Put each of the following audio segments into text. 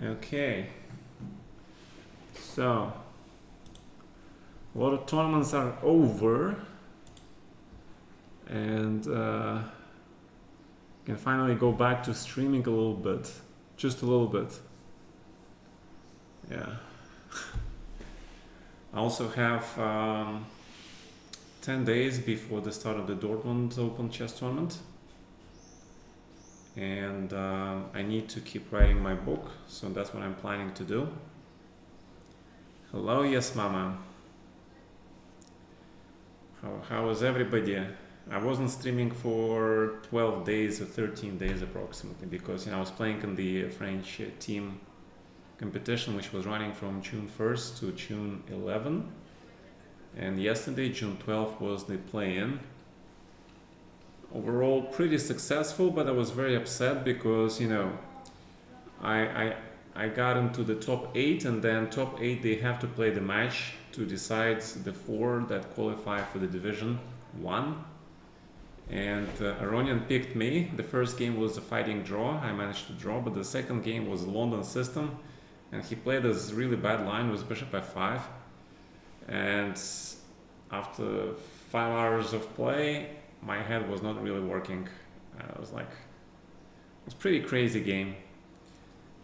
Okay, so a lot of tournaments are over, and can finally go back to streaming a little bit, just a little bit. Yeah. I also have 10 days before the start of the Dortmund Open Chess Tournament. And I need to keep writing my book, so that's what I'm planning to do. Hello, yes, mama. How is everybody? I wasn't streaming for 12 days or 13 days approximately because I was playing in the French team competition, which was running from June 1st to June 11. And yesterday, June 12th, was the play-in. Overall pretty successful, but I was very upset because I got into the top 8, and then top 8 they have to play the match to decide the 4 that qualify for the division 1. And Aronian picked me. The first game was a fighting draw. I managed to draw, but the second game was a London system, and he played this really bad line with bishop f5. And after 5 hours of play, my head was not really working. I was like, it was a pretty crazy game.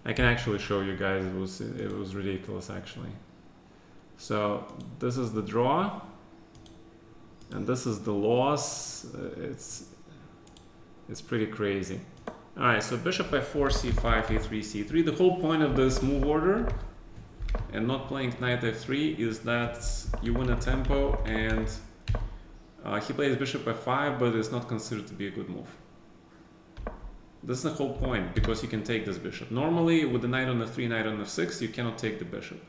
I can actually show you guys. It was ridiculous actually. So this is the draw, and this is the loss. It's pretty crazy. All right, so bishop f4, c5, e3, c3. The whole point of this move order and not playing knight f3 is that you win a tempo, and he plays bishop f5, but it's not considered to be a good move. This is the whole point, because you can take this bishop. Normally, with the knight on f3, knight on f6, you cannot take the bishop.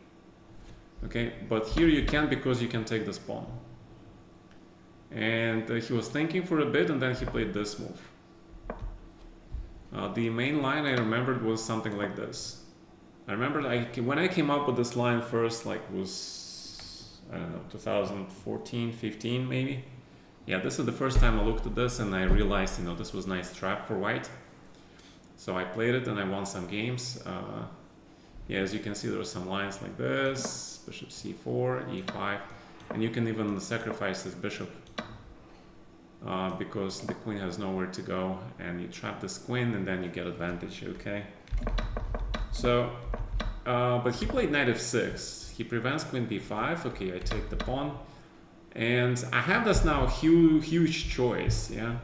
Okay, but here you can, because you can take this pawn. And he was thinking for a bit, and then he played this move. The main line I remembered was something like this. I remember when I came up with this line first, was, I don't know, 2014, 15 maybe. Yeah, this is the first time I looked at this and I realized, this was a nice trap for white. So I played it and I won some games. Yeah, as you can see, there are some lines like this, bishop c4, e5, and you can even sacrifice this bishop because the queen has nowhere to go, and you trap this queen and then you get advantage, okay? So, but he played knight f6. He prevents queen b5. Okay, I take the pawn. And I have this now huge choice, yeah?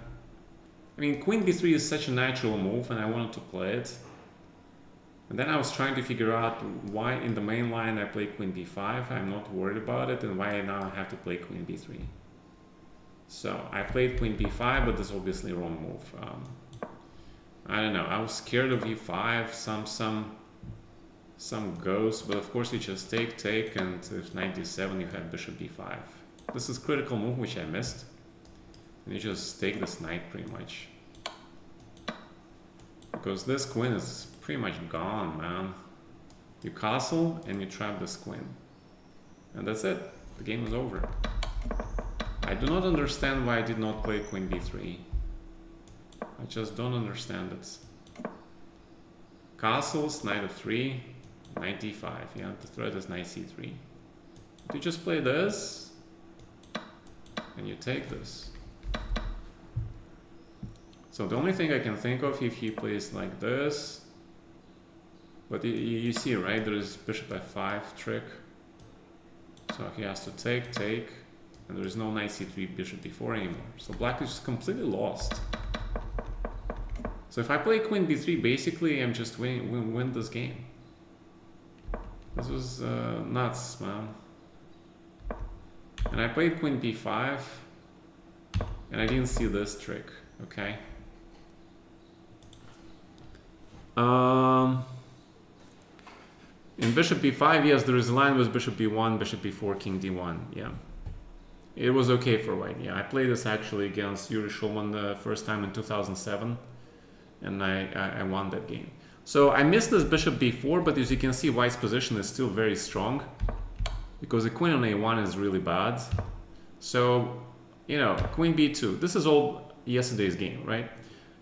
I mean, queen b3 is such a natural move, and I wanted to play it. And then I was trying to figure out why in the main line I play queen b5. I'm not worried about it, and why now I have to play queen b3. So I played queen b5, but this is obviously wrong move. I don't know. I was scared of e5, some ghost, but of course you just take, and if knight d7, you have bishop b5. This is critical move, which I missed. And you just take this knight pretty much. Because this queen is pretty much gone, man. You castle and you trap this queen. And that's it. The game is over. I do not understand why I did not play queen b3. I just don't understand it. Castles, knight f3, knight d5. Yeah, the threat is knight c3. You just play this, and you take this. So the only thing I can think of, if he plays like this, but you see, right, there is bishop f5 trick. So he has to take, and there is no knight c3, bishop b4 anymore. So black is just completely lost. So if I play queen b3, basically I'm just win this game. This was nuts, man. And I played queen b5, and I didn't see this trick, okay? In bishop b5, yes, there is a line with bishop b1, bishop b4, king d1, yeah. It was okay for white, yeah. I played this actually against Yuri Shulman the first time in 2007, and I won that game. So I missed this bishop b4, but as you can see, white's position is still very strong, because the queen on a1 is really bad. So, queen b2. This is all yesterday's game, right?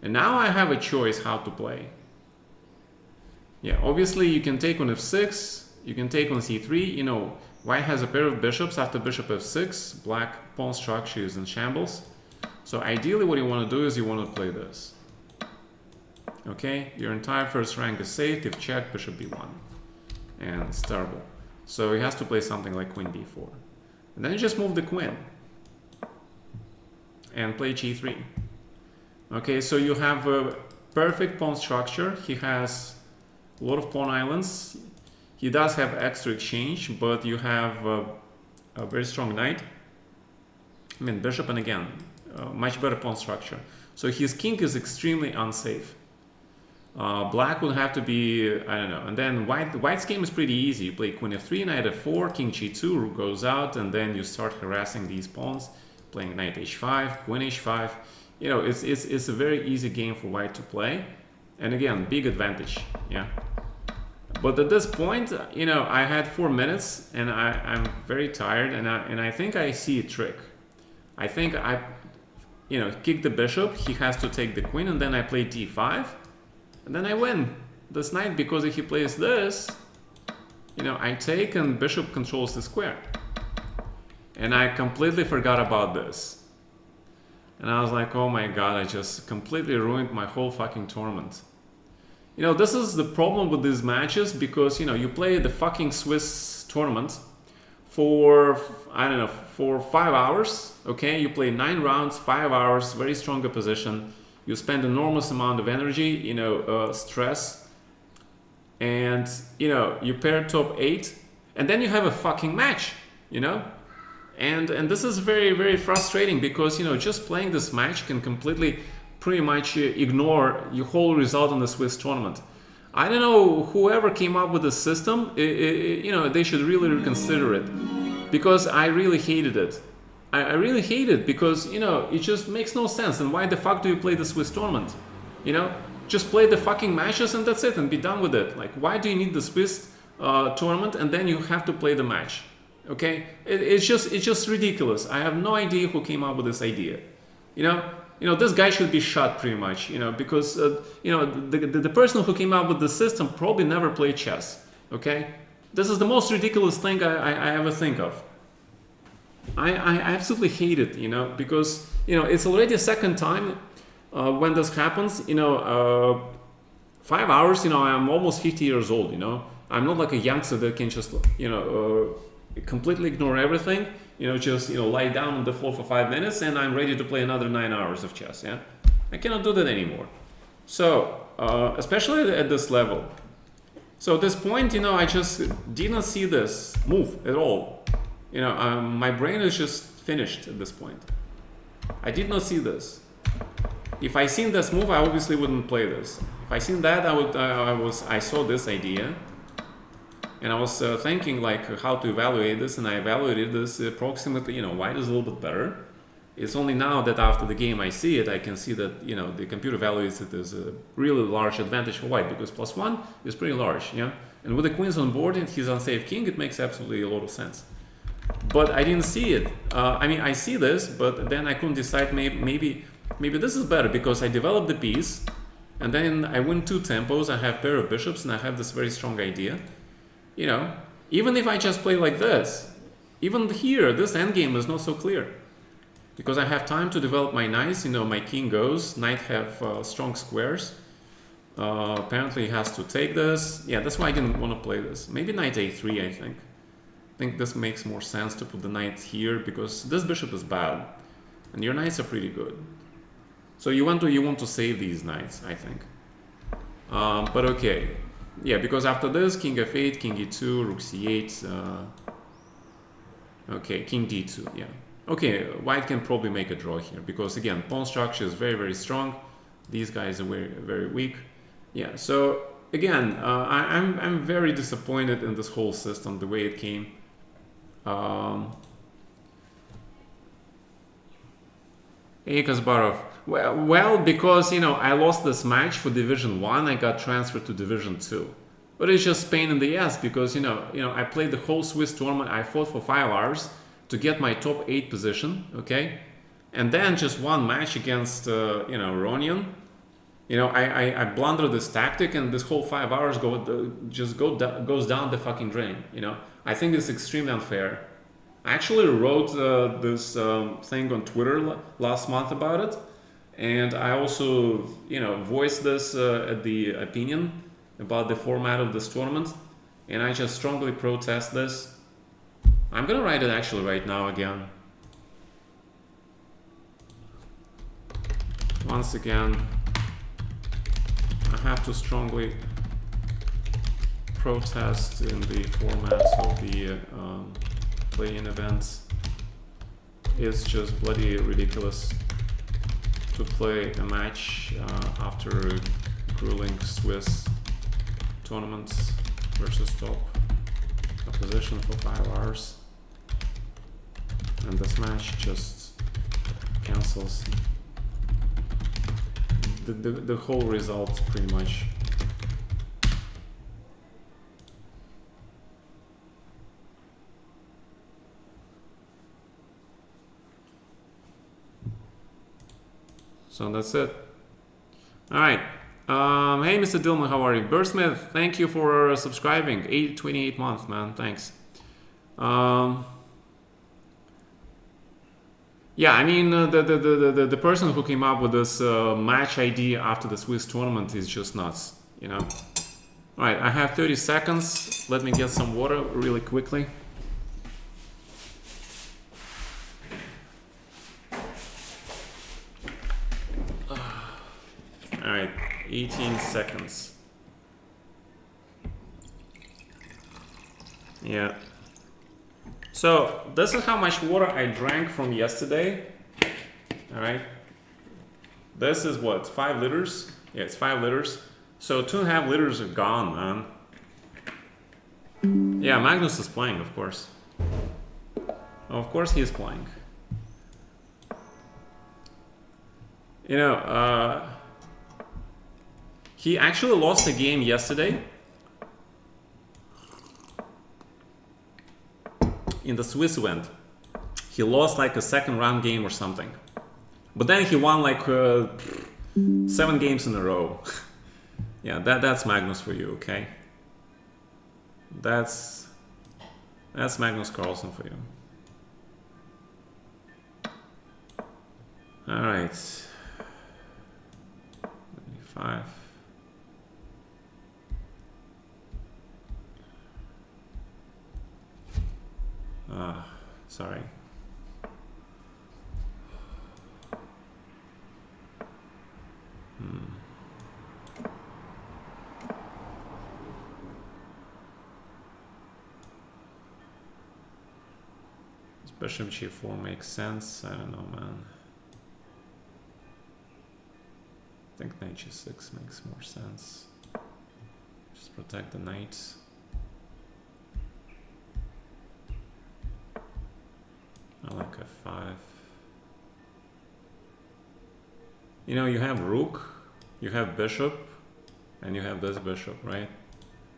And now I have a choice how to play. Yeah, obviously you can take on f6, you can take on c3. You know, white has a pair of bishops. After bishop f6, black pawn structure is in shambles. So ideally what you want to do is you want to play this. Okay, your entire first rank is saved if check bishop b1. And it's terrible. So he has to play something like queen b4. And then you just move the queen. And play g3. Okay, so you have a perfect pawn structure. He has a lot of pawn islands. He does have extra exchange, but you have a very strong knight. I mean, bishop, and again, much better pawn structure. So his king is extremely unsafe. Black would have to be, I don't know. And then white's game is pretty easy. You play queen f3, knight f4, king g2, rook goes out, and then you start harassing these pawns, playing knight h5, queen h5. You know, it's a very easy game for white to play. And again, big advantage, yeah. But at this point, you know, I had 4 minutes, and I'm very tired, and I think I see a trick. I think you know, kick the bishop, he has to take the queen, and then I play d5. And then I win this knight, because if he plays this, you know, I take and bishop controls the square. And I completely forgot about this. And I was like, oh my god, I just completely ruined my whole fucking tournament. You know, this is the problem with these matches, because, you know, you play the fucking Swiss tournament for, I don't know, for 5 hours, okay? You play 9 rounds, 5 hours, very strong opposition. You spend enormous amount of energy, you know, stress, and, you know, you pair top 8, and then you have a fucking match, you know? And this is very, very frustrating, because, you know, just playing this match can completely pretty much ignore your whole result in the Swiss tournament. I don't know, whoever came up with the system, you know, they should really reconsider it, because I really hated it. I really hate it, because, you know, it just makes no sense. And why the fuck do you play the Swiss tournament? You know, just play the fucking matches and that's it, and be done with it. Like, why do you need the Swiss tournament and then you have to play the match? Okay, it's just ridiculous. I have no idea who came up with this idea. You know, this guy should be shot pretty much. You know, because you know, the person who came up with the system probably never played chess. Okay, this is the most ridiculous thing I ever think of. I absolutely hate it, you know, because, you know, it's already a second time when this happens. You know, 5 hours, you know, I'm almost 50 years old, you know. I'm not like a youngster that can just, you know, completely ignore everything, you know, just, you know, lie down on the floor for 5 minutes and I'm ready to play another 9 hours of chess, yeah. I cannot do that anymore. So, especially at this level. So at this point, you know, I just did not see this move at all. You know, my brain is just finished at this point. I did not see this. If I seen this move, I obviously wouldn't play this. If I seen that, I saw this idea, and I was thinking like how to evaluate this, and I evaluated this approximately. You know, white is a little bit better. It's only now that after the game I see it, I can see that, you know, the computer evaluates it as a really large advantage for white, because +1 is pretty large, yeah. And with the queens on board and his unsafe king, it makes absolutely a lot of sense. But I didn't see it. I mean, I see this, but then I couldn't decide. Maybe this is better, because I developed the piece, and then I win 2 tempos. I have pair of bishops, and I have this very strong idea. You know, even if I just play like this, even here, this endgame is not so clear, because I have time to develop my knights. You know, my king goes, knight have strong squares. Apparently, he has to take this. Yeah, that's why I didn't want to play this. Maybe knight a3, I think. I think this makes more sense to put the knight here, because this bishop is bad and your knights are pretty good. So you want to save these knights, I think. But okay, yeah, because after this, king f8, king e2, rook c8. Okay, king d2. Yeah. Okay, white can probably make a draw here, because again, pawn structure is very, very strong. These guys are very, very weak. Yeah. So again, I'm very disappointed in this whole system, the way it came. Hey Kasparov, well, because, you know, I lost this match for Division 1, I got transferred to Division 2. But it's just pain in the ass, because, you know, I played the whole Swiss tournament, I fought for 5 hours to get my top 8 position, okay? And then just one match against, you know, Aronian. You know, I blunder this tactic, and this whole 5 hours goes down the fucking drain. You know, I think it's extremely unfair. I actually wrote this thing on Twitter last month about it, and I also, you know, voiced this the opinion about the format of this tournament, and I just strongly protest this. I'm gonna write it actually right now again. Once again, I have to strongly protest in the formats of the play-in events. It's just bloody ridiculous to play a match after a grueling Swiss tournaments versus top opposition for 5 hours, and this match just cancels the whole result pretty much. So that's it. All right. Hey, Mr. Dilma, how are you? Birdsmith, thank you for subscribing. 28 months, man. Thanks. Yeah, I mean, the person who came up with this match idea after the Swiss tournament is just nuts, you know. All right, I have 30 seconds. Let me get some water really quickly. All right, 18 seconds. Yeah. So this is how much water I drank from yesterday. All right. This is what, 5 liters? Yeah, it's 5 liters. So 2.5 liters are gone, man. Yeah, Magnus is playing, of course. Of course he's playing. You know, he actually lost a game yesterday in the Swiss event. He lost like a second round game or something, but then he won like 7 games in a row. Yeah, that's Magnus for you, okay? That's Magnus Carlsen for you. All right, 95. Sorry. Bishop g4 makes sense. I don't know, man. I think knight g6 makes more sense. Just protect the knight. I like f5. You know, you have rook, you have bishop, and you have this bishop, right?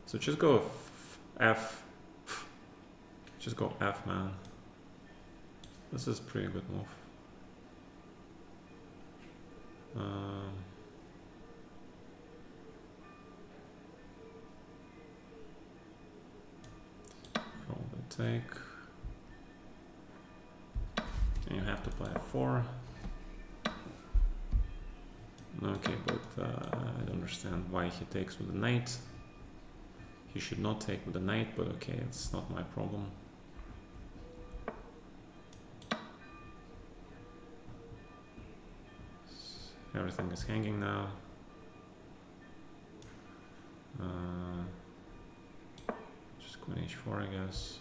So just go f. Just go f, man. This is a pretty good move. Probably take. And you have to play f4. Okay, but I don't understand why he takes with the knight. He should not take with the knight, but okay, it's not my problem. Everything is hanging now. Just queen h4, I guess.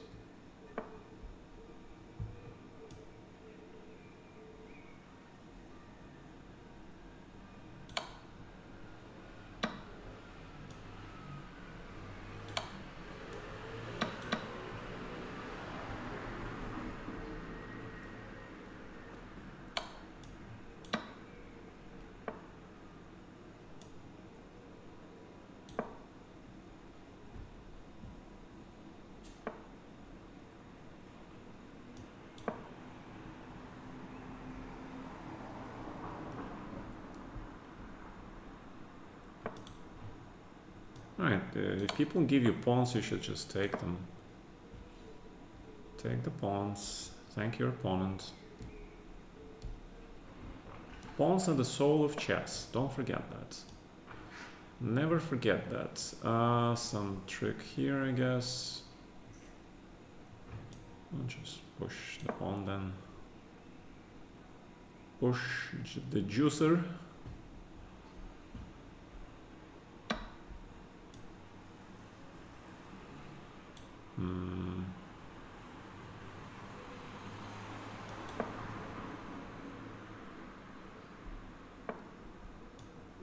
Alright, if people give you pawns, you should just take them. Take the pawns. Thank your opponent. Pawns are the soul of chess. Don't forget that. Never forget that. Some trick here, I guess. I'll just push the pawn then. Push the juicer.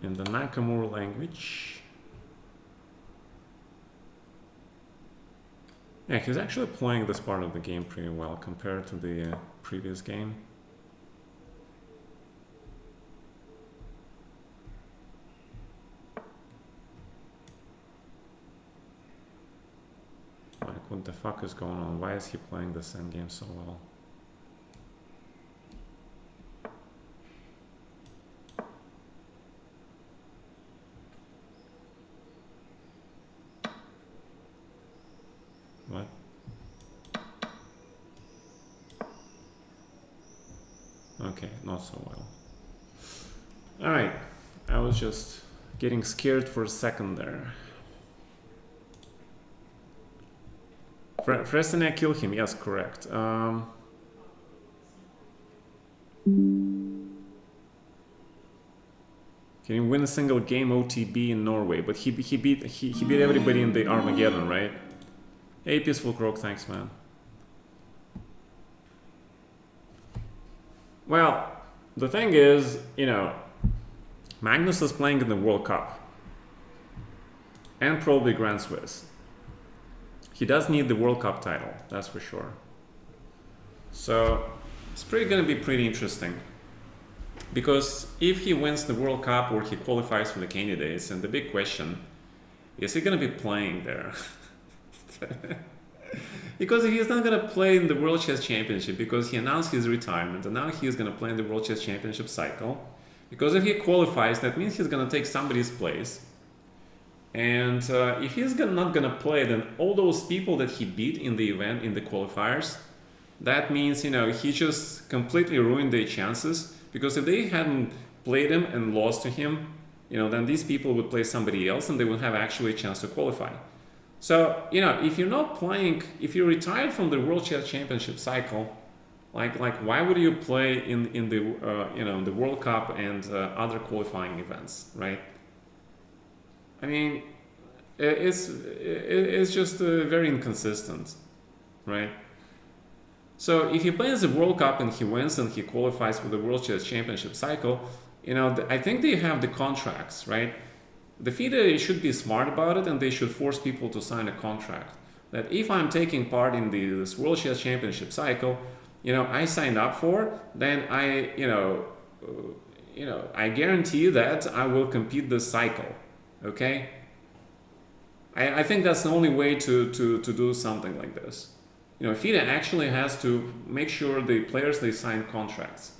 In the Nakamura language. Yeah, he's actually playing this part of the game pretty well compared to the previous game. Like, what the fuck is going on? Why is he playing this endgame so well? What? Okay, not so well. Alright, I was just getting scared for a second there. Fresnel killed him, yes, correct. Can you win a single game OTB in Norway? But he beat everybody in the Armageddon, right? Hey, Peaceful Croak, thanks, man. Well, the thing is, you know, Magnus is playing in the World Cup and probably Grand Swiss. He does need the World Cup title, that's for sure. So it's going to be pretty interesting. Because if he wins the World Cup or he qualifies for the candidates, and the big question, is he going to be playing there? Because if he's not going to play in the World Chess Championship because he announced his retirement and now he's going to play in the World Chess Championship cycle, because if he qualifies, that means he's going to take somebody's place. And if he's not going to play, then all those people that he beat in the event, in the qualifiers, that means, you know, he just completely ruined their chances. Because if they hadn't played him and lost to him, you know, then these people would play somebody else and they would have actually a chance to qualify. So, you know, if you're not playing, if you're retired from the World Chess Championship cycle, like why would you play in the you know, the World Cup and other qualifying events, right? I mean, it's just very inconsistent, right? So if he plays the World Cup and he wins and he qualifies for the World Chess Championship cycle, you know, I think they have the contracts, right? The FIDE should be smart about it and they should force people to sign a contract. That if I'm taking part in this World Chess Championship cycle, you know, I signed up for, then I guarantee that I will compete this cycle, okay? I think that's the only way to do something like this. You know, FIDE actually has to make sure the players, they sign contracts.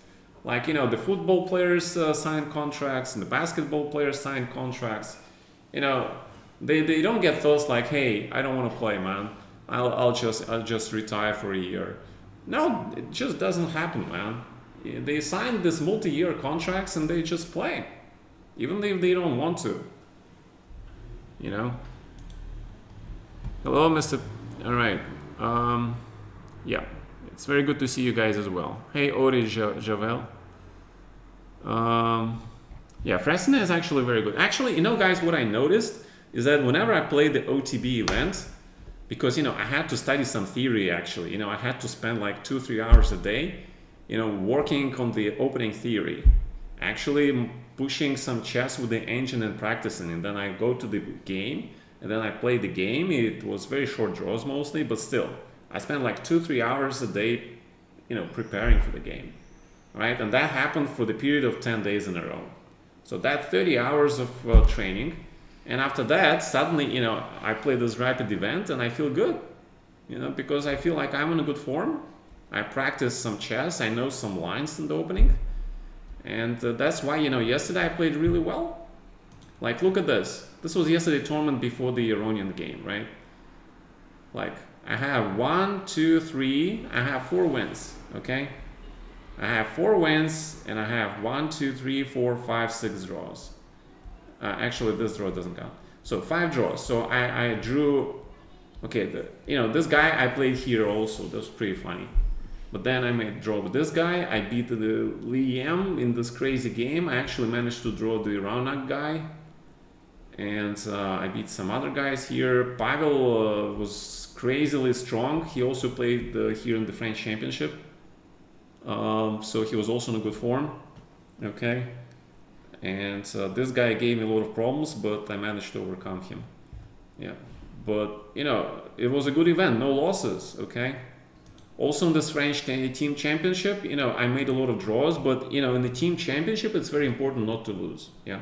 Like, you know, the football players sign contracts and the basketball players sign contracts. You know, they don't get thoughts like, hey, I don't want to play, man. I'll just retire for a year. No, it just doesn't happen, man. They sign this multi-year contracts and they just play, even if they don't want to. You know. Hello, Mr. All right. Yeah, it's very good to see you guys as well. Hey, Ori Javel. Yeah, Fresnel is actually very good. Actually, you know, guys, what I noticed is that whenever I played the OTB event, because, you know, I had to study some theory, actually. You know, I had to spend like 2-3 hours a day, you know, working on the opening theory, actually pushing some chess with the engine and practicing. And then I go to the game, and then I play the game. It was very short draws mostly, but still, I spent like 2-3 hours a day, you know, preparing for the game, right? And that happened for the period of 10 days in a row. So that 30 hours of training, and after that, suddenly, you know, I play this rapid event and I feel good, you know, because I feel like I'm in a good form. I practice some chess, I know some lines in the opening, and that's why, you know, yesterday I played really well. Like, look at this. This was yesterday tournament before the Aronian game, right? Like, I have 1, 2, 3. I have 4 wins. Okay, I have 4 wins, and I have 1, 2, 3, 4, 5, 6 draws. Actually, this draw doesn't count. So 5 draws. So I drew. Okay, this guy I played here also. That was pretty funny. But then I made a draw with this guy. I beat the Liam in this crazy game. I actually managed to draw the Raunak guy. And I beat some other guys here. Pavel was crazily strong. He also played here in the French Championship. So he was also in a good form. Okay. And this guy gave me a lot of problems, but I managed to overcome him. Yeah. But, it was a good event. No losses. Okay. Also in this French team championship, I made a lot of draws, but in the team championship, it's very important not to lose. Yeah,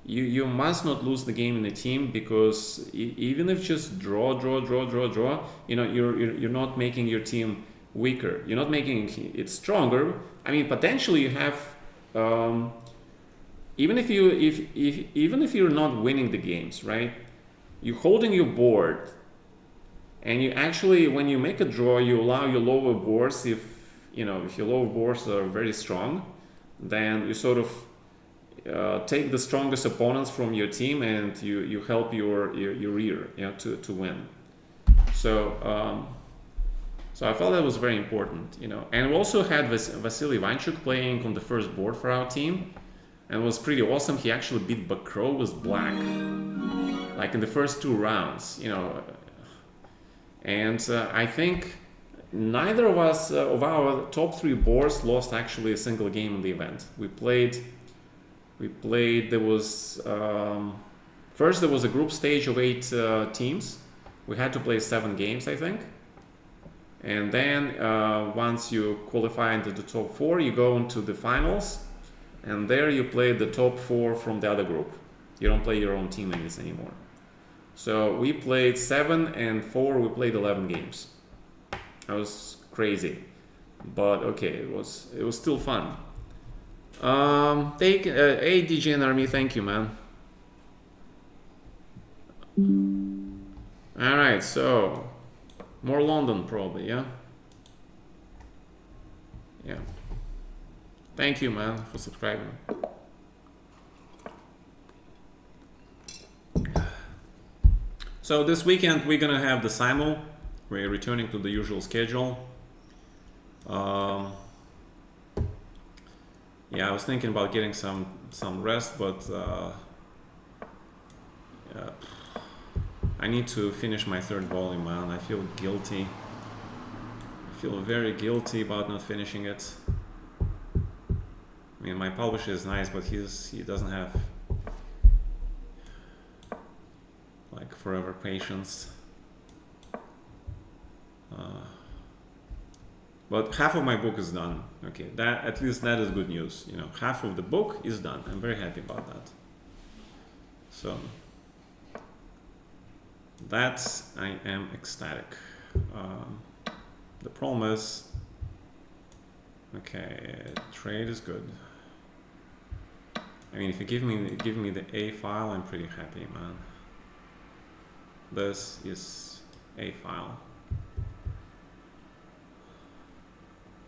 you must not lose the game in the team, because even if just draw, you're not making your team weaker. You're not making it stronger. I mean, potentially you have, even if you're not winning the games, right? You're holding your board. And you actually, when you make a draw, you allow your lower boards. If your lower boards are very strong, then you sort of take the strongest opponents from your team, and you help your rear, to win. So I felt that was very important, And we also had Vasily Ivanchuk playing on the first board for our team, and it was pretty awesome. He actually beat Bakro with black, like in the first 2 rounds, And I think neither of us, of our top 3 boards, lost actually a single game in the event. We played, there was, first there was a group stage of 8 teams. We had to play 7 games, I think. And then once you qualify into the top 4, you go into the finals. And there you play the top 4 from the other group. You don't play your own teammates anymore. So we played 7 and 4. We played 11 games. That was crazy, but okay, it was still fun. Take ADG and Army. Thank you, man. All right, so more London probably, yeah. Yeah. Thank you, man, for subscribing. So this weekend we're gonna have the simul. We're returning to the usual schedule. Yeah, I was thinking about getting some rest, but yeah, I need to finish my 3rd volume, man. I feel guilty. I feel very guilty about not finishing it. I mean, my publisher is nice, but he doesn't have like forever patience. But half of my book is done. Okay, at least that is good news. Half of the book is done. I'm very happy about that. So I am ecstatic. The problem is, okay, trade is good. I mean, if you give me the A file, I'm pretty happy, man. This is A file.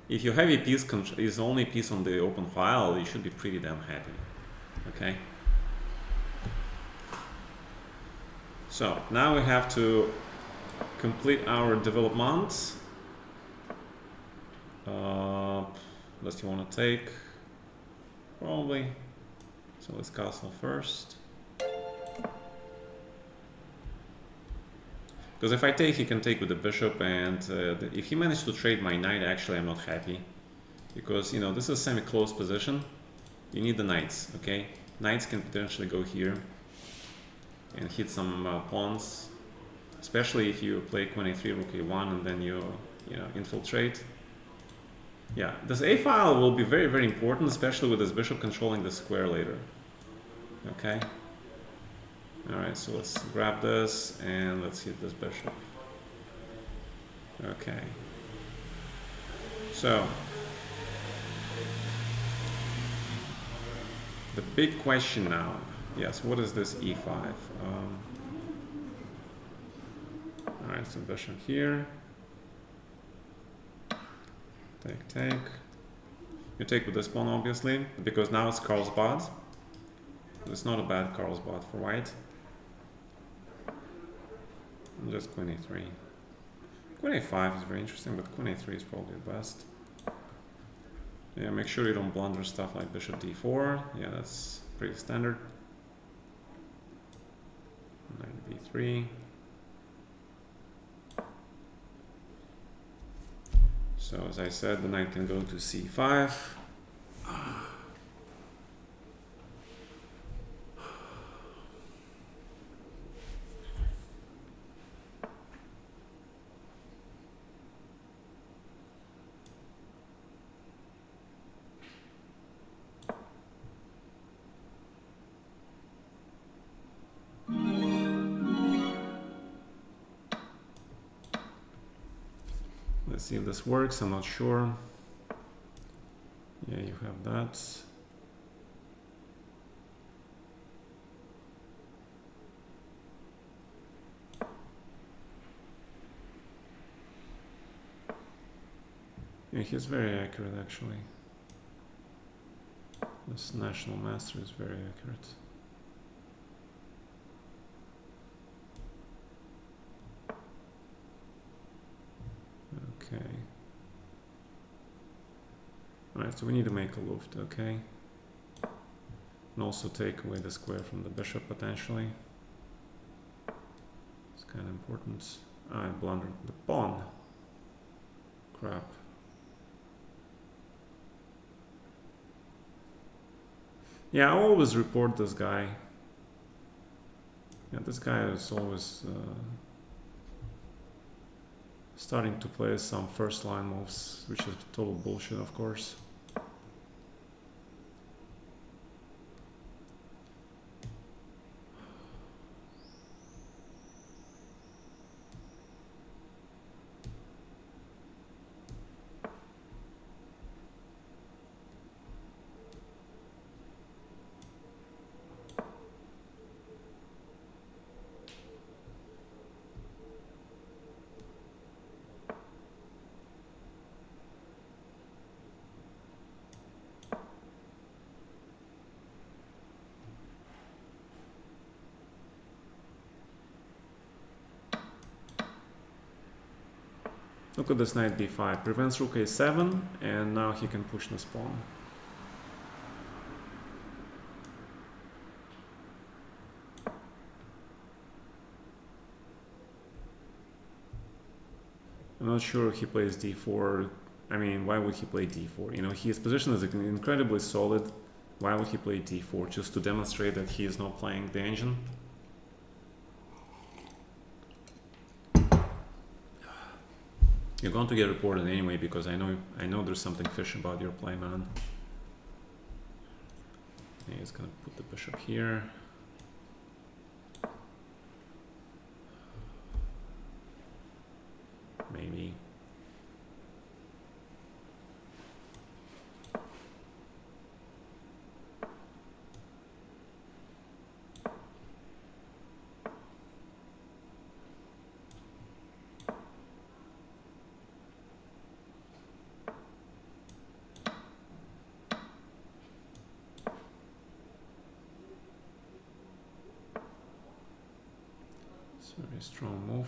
If your heavy piece is the only piece on the open file, you should be pretty damn happy. Okay. So now we have to complete our development. Does you want to take? Probably. So let's castle first. Because if I take, he can take with the bishop, and if he managed to trade my knight, actually I'm not happy. Because, this is a semi-close position. You need the knights, okay? Knights can potentially go here and hit some pawns. Especially if you play queen a3, rook a1, and then you infiltrate. Yeah, this a file will be very, very important, especially with this bishop controlling the square later. Okay? Alright, so let's grab this and let's hit this bishop. Okay. So, the big question now Yes, what is this e5? Alright, so bishop here. Take. You take with this pawn, obviously, because now it's Carlsbad. It's not a bad Carlsbad for white. And just queen e3. Queen a5 is very interesting, but queen a3 is probably the best. Yeah, make sure you don't blunder stuff like bishop d4. Yeah, that's pretty standard. Knight b3. So as I said, the knight can go to c5. Let's see if this works, I'm not sure. Yeah, you have that. Yeah, he's very accurate actually. This national master is very accurate. Okay. Alright, so we need to make a luft, okay? And also take away the square from the bishop potentially. It's kind of important. I blundered the pawn. Crap. Yeah, I always report this guy. Yeah, this guy is always starting to play some first line moves, which is total bullshit, of course. Look at this knight b5, prevents rook a7, and now he can push this pawn. I'm not sure he plays d4. I mean, why would he play d4? You know, his position is incredibly solid. Why would he play d4? Just to demonstrate that he is not playing the engine? You're going to get reported anyway, because I know there's something fishy about your play, man. Yeah, he's gonna put the bishop here. Maybe. It's a very strong move.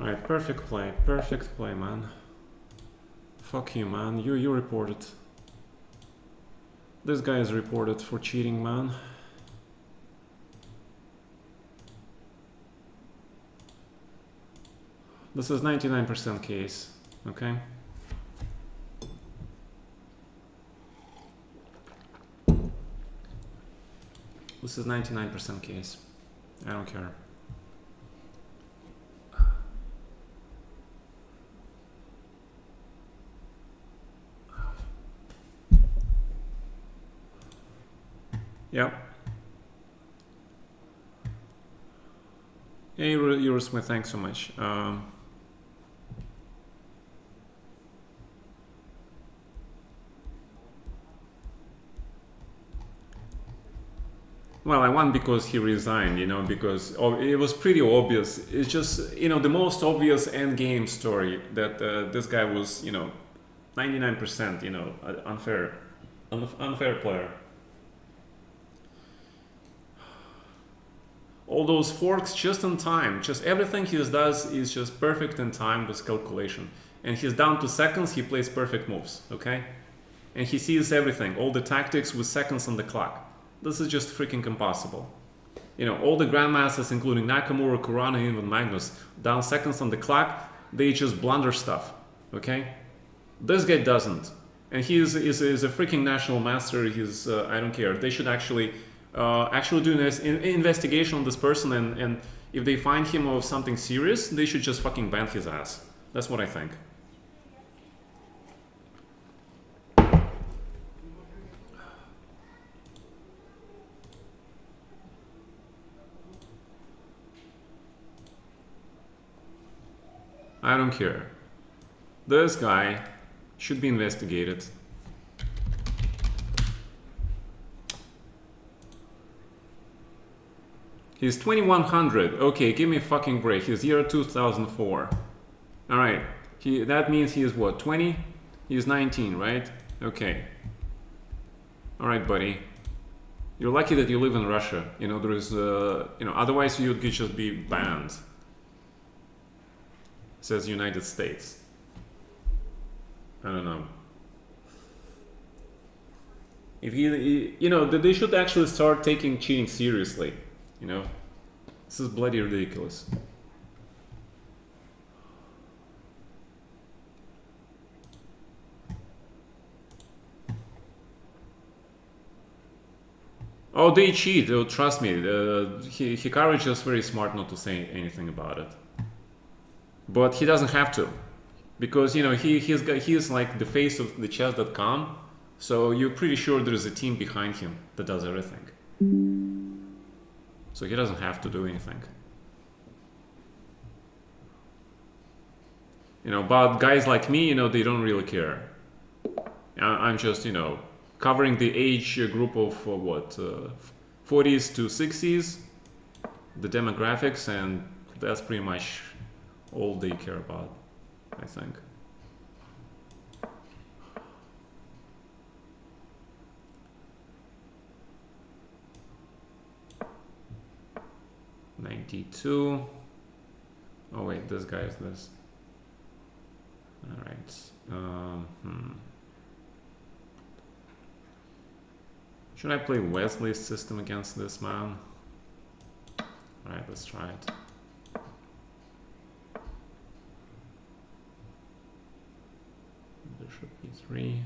Alright, perfect play, man. Fuck you, man. You reported. This guy is reported for cheating, man. This is 99% case, okay? This is 99% case. I don't care. Yep. Hey, Eurosmith, thanks so much. Well, I won because he resigned, you know, because it was pretty obvious. It's just, you know, the most obvious end game story that this guy was, you know, 99%, you know, unfair player. All those forks just in time, just everything he does is just perfect in time with calculation. And he's down to seconds, he plays perfect moves, okay? And he sees everything, all the tactics with seconds on the clock. This is just freaking impossible. You know, all the grandmasters, including Nakamura, Kurana, and even Magnus, down seconds on the clock, they just blunder stuff, okay? This guy doesn't. And he is a freaking national master. He's, I don't care. They should actually do an investigation on this person, and if they find him of something serious, they should just fucking ban his ass. That's what I think. I don't care. This guy should be investigated. He's 2100. Okay, give me a fucking break. He's year 2004. Alright. That means he is what, 20? He's 19, right? Okay. Alright, buddy. You're lucky that you live in Russia. You know, there is, you know, otherwise you could just be banned. It says United States. I don't know. If you know, they should actually start taking cheating seriously. You know, this is bloody ridiculous. Oh, they cheat. Oh, trust me. Hikaru is just very smart not to say anything about it. But he doesn't have to, because you know he's like the face of the chess.com. So you're pretty sure there's a team behind him that does everything. So he doesn't have to do anything. You know, but guys like me, you know, they don't really care. I'm just, you know, covering the age group of what, 40s to 60s, the demographics, and that's pretty much all they care about, I think. $92. Oh wait, this guy is this. All right. Should I play Wesley's system against this man? All right, let's try it. Bishop e3.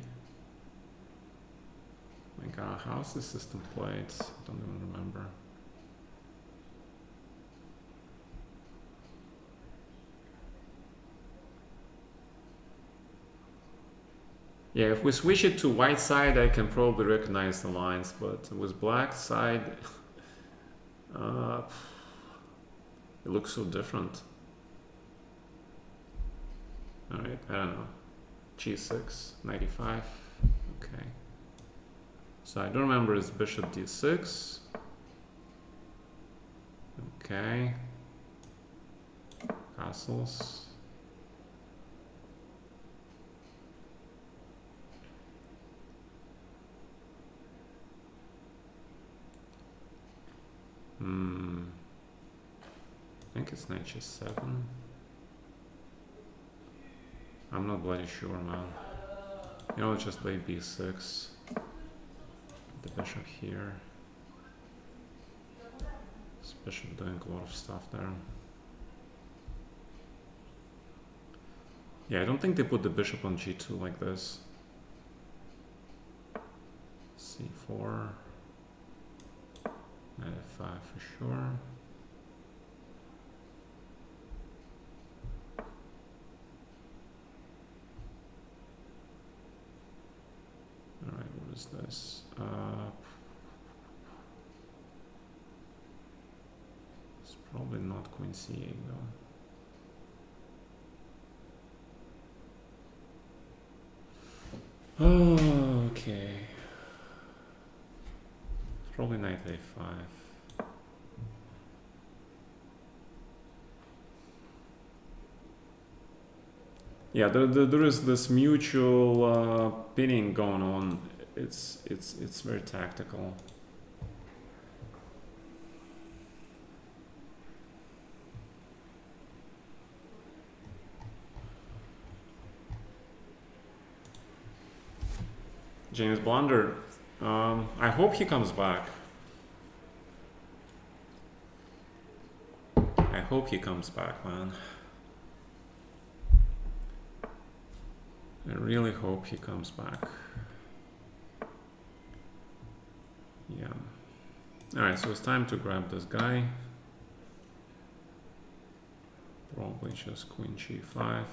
My god, how's this system played? Don't even remember. Yeah, if we switch it to white side, I can probably recognize the lines, but with black side, it looks so different. All right, I don't know. G6, 95, okay. So I don't remember, it's bishop d6. Okay. Castles. I think it's knight g7. I'm not bloody sure, man. You know, let's just play b6. The bishop here. This bishop doing a lot of stuff there. Yeah, I don't think they put the bishop on g2 like this. c4. Knight f5 for sure. Alright, what is this? It's probably not queen c8 though. Okay. It's probably knight a5. Yeah, there is this mutual pinning going on. It's very tactical. James Blunder. I hope he comes back. I hope he comes back, man. I really hope he comes back. Yeah. Alright, so it's time to grab this guy. Probably just queen g5.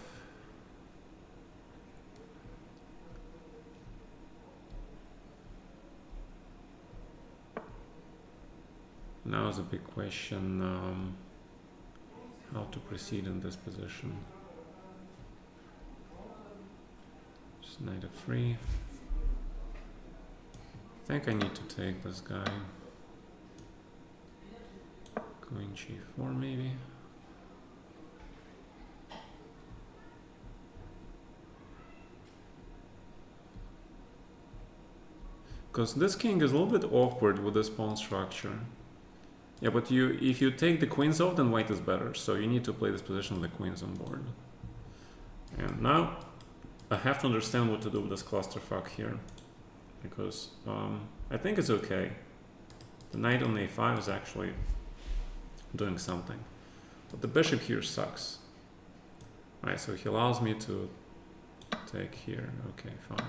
Now is a big question how to proceed in this position. Just knight f3. I think I need to take this guy. Queen g4 maybe. Because this king is a little bit awkward with this pawn structure. Yeah, but if you take the queens off, then white is better. So you need to play this position with the queens on board. And now I have to understand what to do with this clusterfuck here. Because I think it's okay. The knight on a5 is actually doing something. But the bishop here sucks. Alright, so he allows me to take here. Okay, fine.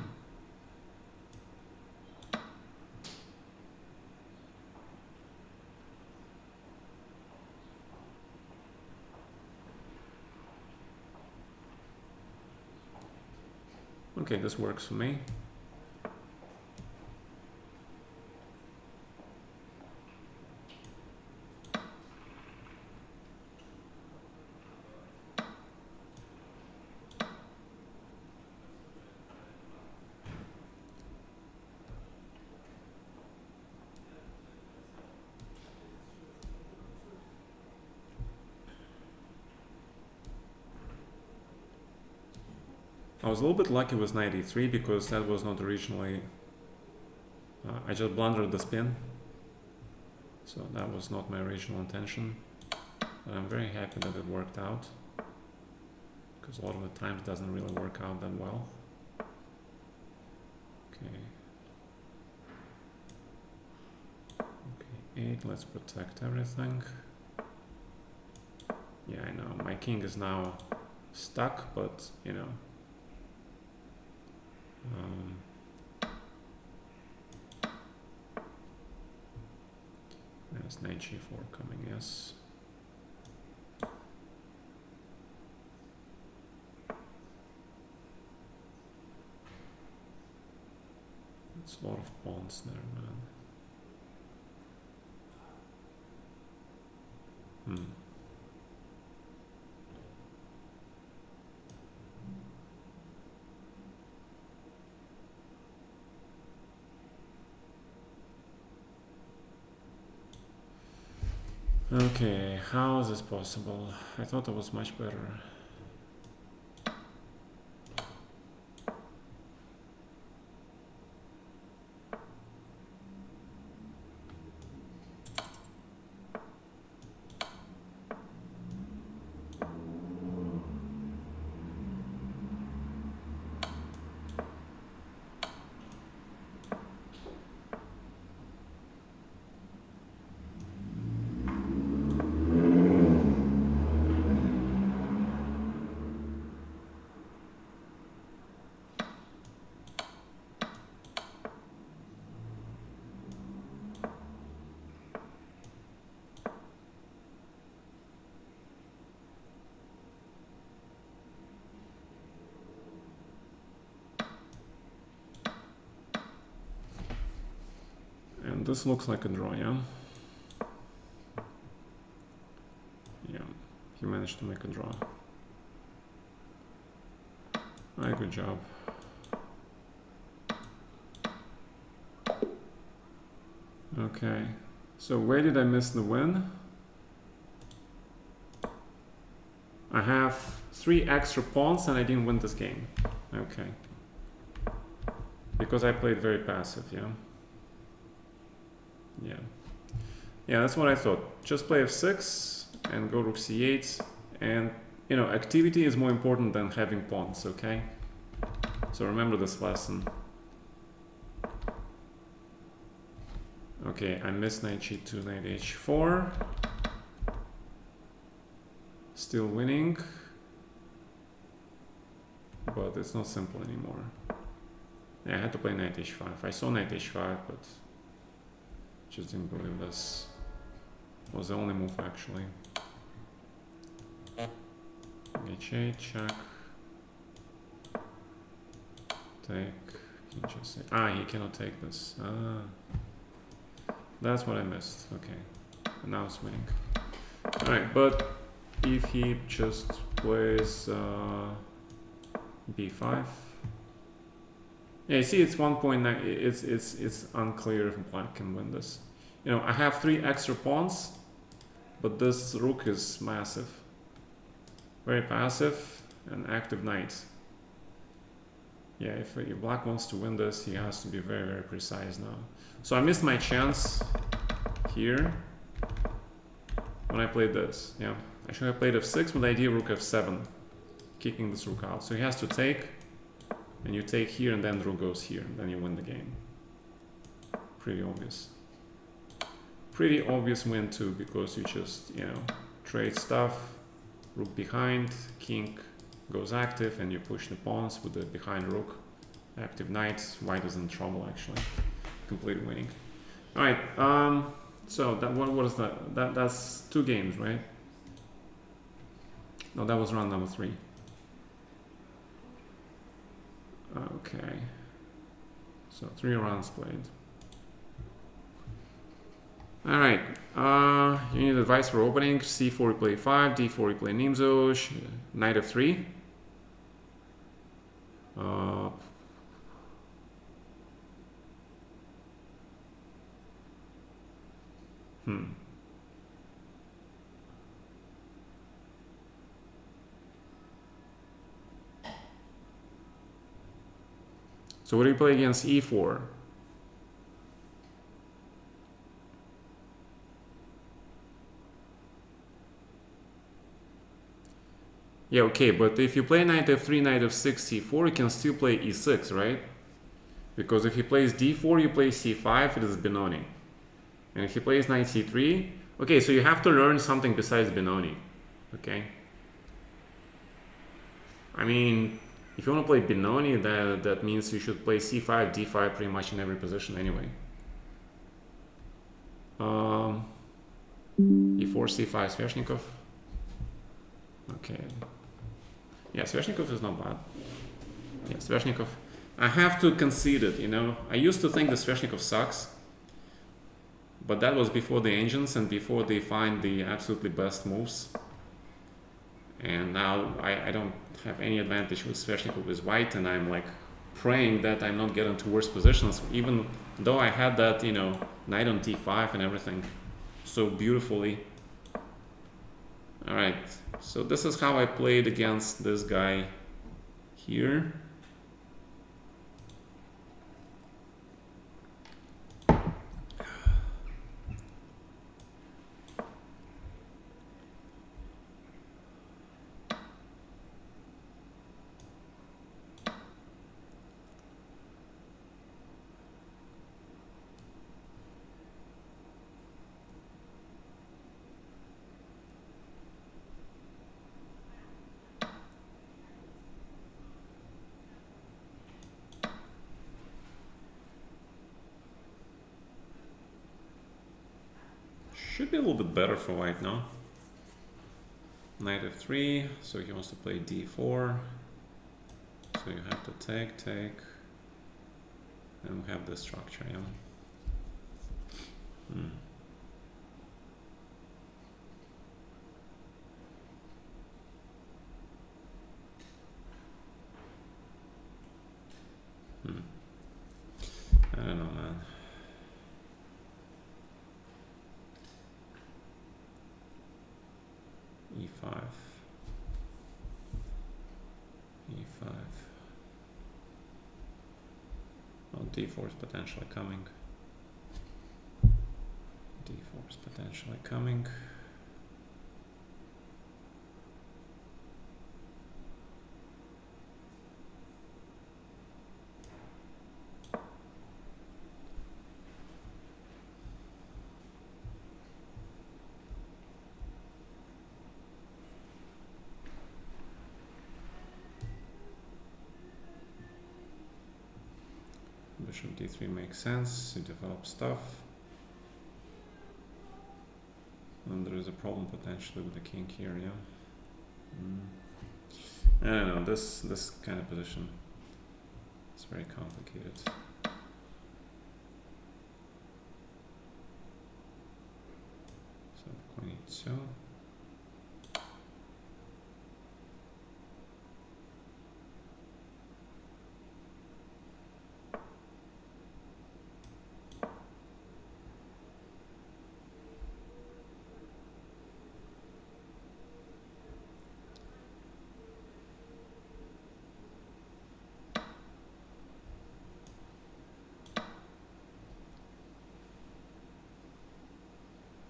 Okay, this works for me. I was a little bit lucky with knight e3 because that was not originally... I just blundered the spin. So that was not my original intention. But I'm very happy that it worked out. Because a lot of the times it doesn't really work out that well. Okay. Okay, 8, let's protect everything. Yeah, I know, my king is now stuck, but, you know... there's knight g4 coming, yes. It's a lot of pawns there, man. Okay, how is this possible? I thought it was much better. this looks like a draw, yeah? Yeah, he managed to make a draw. Alright, good job. Okay, so where did I miss the win? I have 3 extra pawns and I didn't win this game. Okay. Because I played very passive, yeah? Yeah. Yeah, that's what I thought. Just play f6 and go rook c8. And, you know, activity is more important than having pawns, okay? So remember this lesson. Okay, I missed knight g2, knight h4. Still winning. But it's not simple anymore. Yeah, I had to play knight h5. I saw knight h5, but just didn't believe this was the only move actually. h8, check. Take. He just say, he cannot take this. That's what I missed. Okay, and now it's winning. All right, but if he just plays b5. Yeah, you see, it's 1.9. It's unclear if black can win this. You know, I have 3 extra pawns, but this rook is massive, very passive, and active knight. Yeah, if black wants to win this, he has to be very, very precise now. So I missed my chance here when I played this. Yeah, I should have played f6 with the idea rook f7, kicking this rook out. So he has to take. And you take here, and then the rook goes here, and then you win the game. Pretty obvious. Pretty obvious win too, because you just, you know, trade stuff, rook behind, king goes active, and you push the pawns with the behind rook, active knight. White is in trouble actually, completely winning. All right, so that what is that? That's 2 games, right? No, that was round number 3. Okay, so 3 rounds played. All right, you need advice for opening. c4 you play 5, d4 you play Nimzo, knight f3. So what do you play against e4? Yeah, okay, but if you play knight f3, knight f6, c4, you can still play e6, right? Because if he plays d4, you play c5, it is Benoni. And if he plays knight c3, okay, so you have to learn something besides Benoni, okay? I mean, if you want to play Benoni, that means you should play c5, d5 pretty much in every position anyway. e4, c5, Sveshnikov. Okay. Yeah, Sveshnikov is not bad. Yeah, Sveshnikov. I have to concede it, you know. I used to think that Sveshnikov sucks. But that was before the engines and before they find the absolutely best moves. And now I don't have any advantage with Sveshnikov with white, and I'm like praying that I'm not getting to worse positions, even though I had that, you know, knight on d5 and everything so beautifully. All right, so this is how I played against this guy here. Should be a little bit better for white now. Knight f3, so he wants to play d4. So you have to take, and we have this structure, yeah. Hmm. Hmm. I don't know, man. E5. E5. Oh, D4 is potentially coming. D4 is potentially coming. Bishop D3 makes sense. You develop stuff. And there is a problem potentially with the king here, yeah. I don't know, this kind of position is very complicated. So queen e2.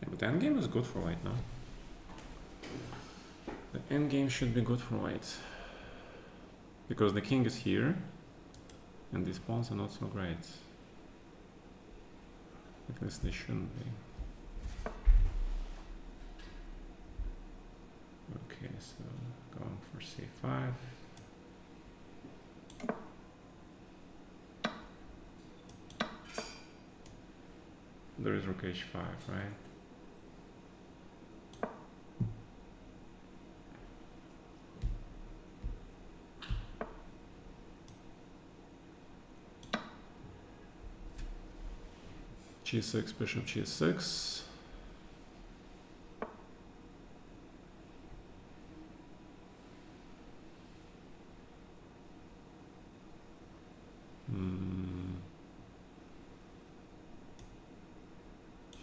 But the endgame is good for white now. The endgame should be good for white. Because the king is here, and these pawns are not so great. At least they shouldn't be. Okay, so going for c5. There is rook h5, right? G6, bishop G6.